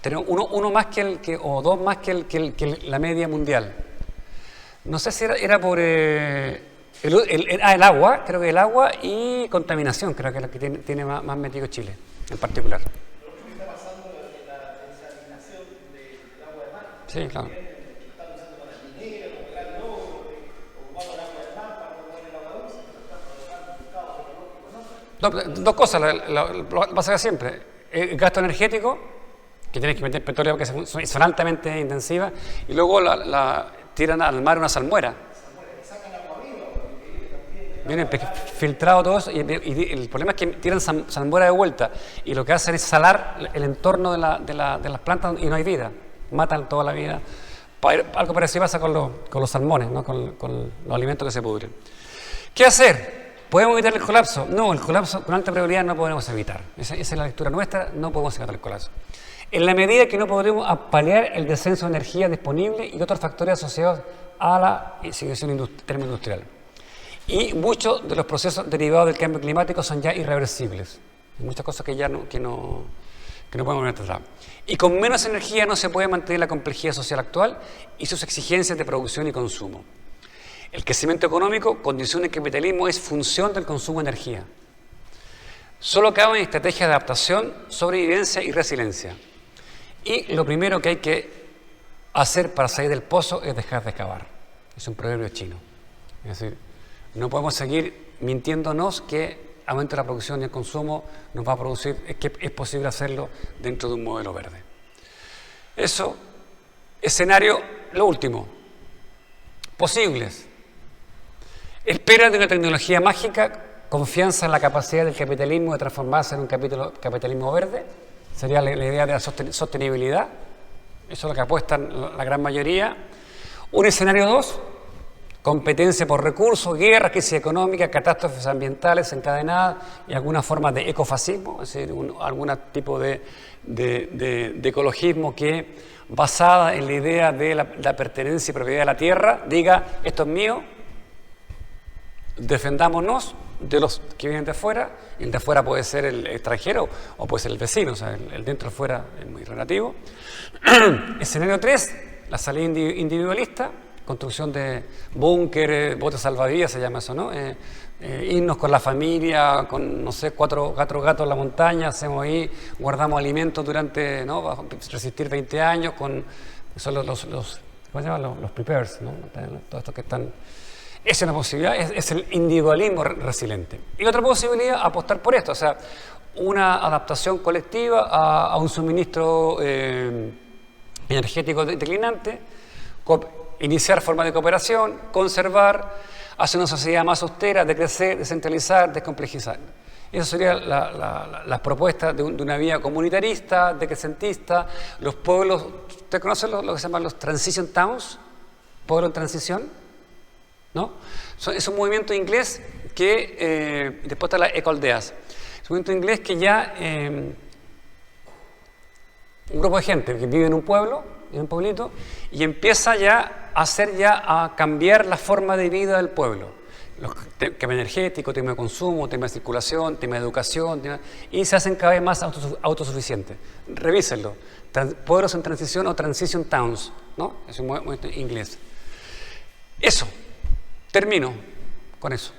Tenemos uno más o dos más que la media mundial. No sé si era por el agua, creo que el agua y contaminación, creo que es la que tiene más metido Chile, en particular. Lo que está pasando es la desalinación del agua de mar. Sí, claro. Están usando para el minero, para el oro, ocupando el agua del mar para poner el agua dulce, pero están provocando un caos ecológico, ¿no? Dos cosas, pasa siempre. El gasto energético, que tienes que meter petróleo porque son altamente intensivas, y luego tiran al mar una salmuera. Viene filtrado todo eso y el problema es que tiran salmuera de vuelta y lo que hacen es salar el entorno de las plantas y no hay vida, matan toda la vida. Algo parecido pasa con los salmones, ¿no? con los alimentos que se pudren. ¿Qué hacer? ¿Podemos evitar el colapso? No, el colapso con alta probabilidad no podemos evitar. Esa es la lectura nuestra, no podemos evitar el colapso. En la medida que no podremos paliar el descenso de energía disponible y otros factores asociados a la situación termoindustrial. Y muchos de los procesos derivados del cambio climático son ya irreversibles. Hay muchas cosas que ya no podemos volver atrás. Y con menos energía no se puede mantener la complejidad social actual y sus exigencias de producción y consumo. El crecimiento económico, condición del capitalismo, es función del consumo de energía. Solo caben estrategias de adaptación, sobrevivencia y resiliencia. Y lo primero que hay que hacer para salir del pozo es dejar de excavar. Es un proverbio chino. Es decir, no podemos seguir mintiéndonos que aumento la producción y el consumo nos va a producir, es que es posible hacerlo dentro de un modelo verde. Eso, escenario, lo último, posibles. Espera de una tecnología mágica, confianza en la capacidad del capitalismo de transformarse en un capitalismo verde, sería la idea de la sostenibilidad, eso es lo que apuestan la gran mayoría. Un escenario 2, competencia por recursos, guerras, crisis económica, catástrofes ambientales encadenadas y alguna forma de ecofascismo, es decir, algún tipo de ecologismo que, basada en la idea de la pertenencia y propiedad de la tierra, diga, esto es mío, defendámonos de los que vienen de afuera, y el de afuera puede ser el extranjero o puede ser el vecino, o sea, el dentro afuera es muy relativo. Escenario 3, la salida individualista, construcción de búnkeres, botes salvavidas, se llama eso, ¿no? Irnos con la familia, con, no sé, cuatro gatos en la montaña, hacemos ahí, guardamos alimentos durante, ¿no? Resistir 20 años, son los ¿cómo se llaman? Los prepares, ¿no? Todos estos que están. Esa es una posibilidad, es el individualismo resiliente. Y otra posibilidad, apostar por esto, o sea, una adaptación colectiva a un suministro energético declinante, iniciar formas de cooperación, conservar, hacia una sociedad más austera, decrecer, descentralizar, descomplejizar. Esa sería las propuestas de una vía comunitarista, decrecentista. Los pueblos, ¿usted conoce lo que se llaman los transition towns? ¿Pueblo en transición? ¿No? Es un movimiento inglés que, después está la ecoaldeas. Es un movimiento inglés que ya, un grupo de gente que vive en un pueblo, en un pueblito, y empieza ya a cambiar la forma de vida del pueblo. Los temas energéticos, temas de consumo, temas de circulación, temas de educación, y se hacen cada vez más autosuficientes. Revísenlo. Pueblos en transición o transition towns, ¿no? Es un movimiento inglés. Eso. Termino con eso.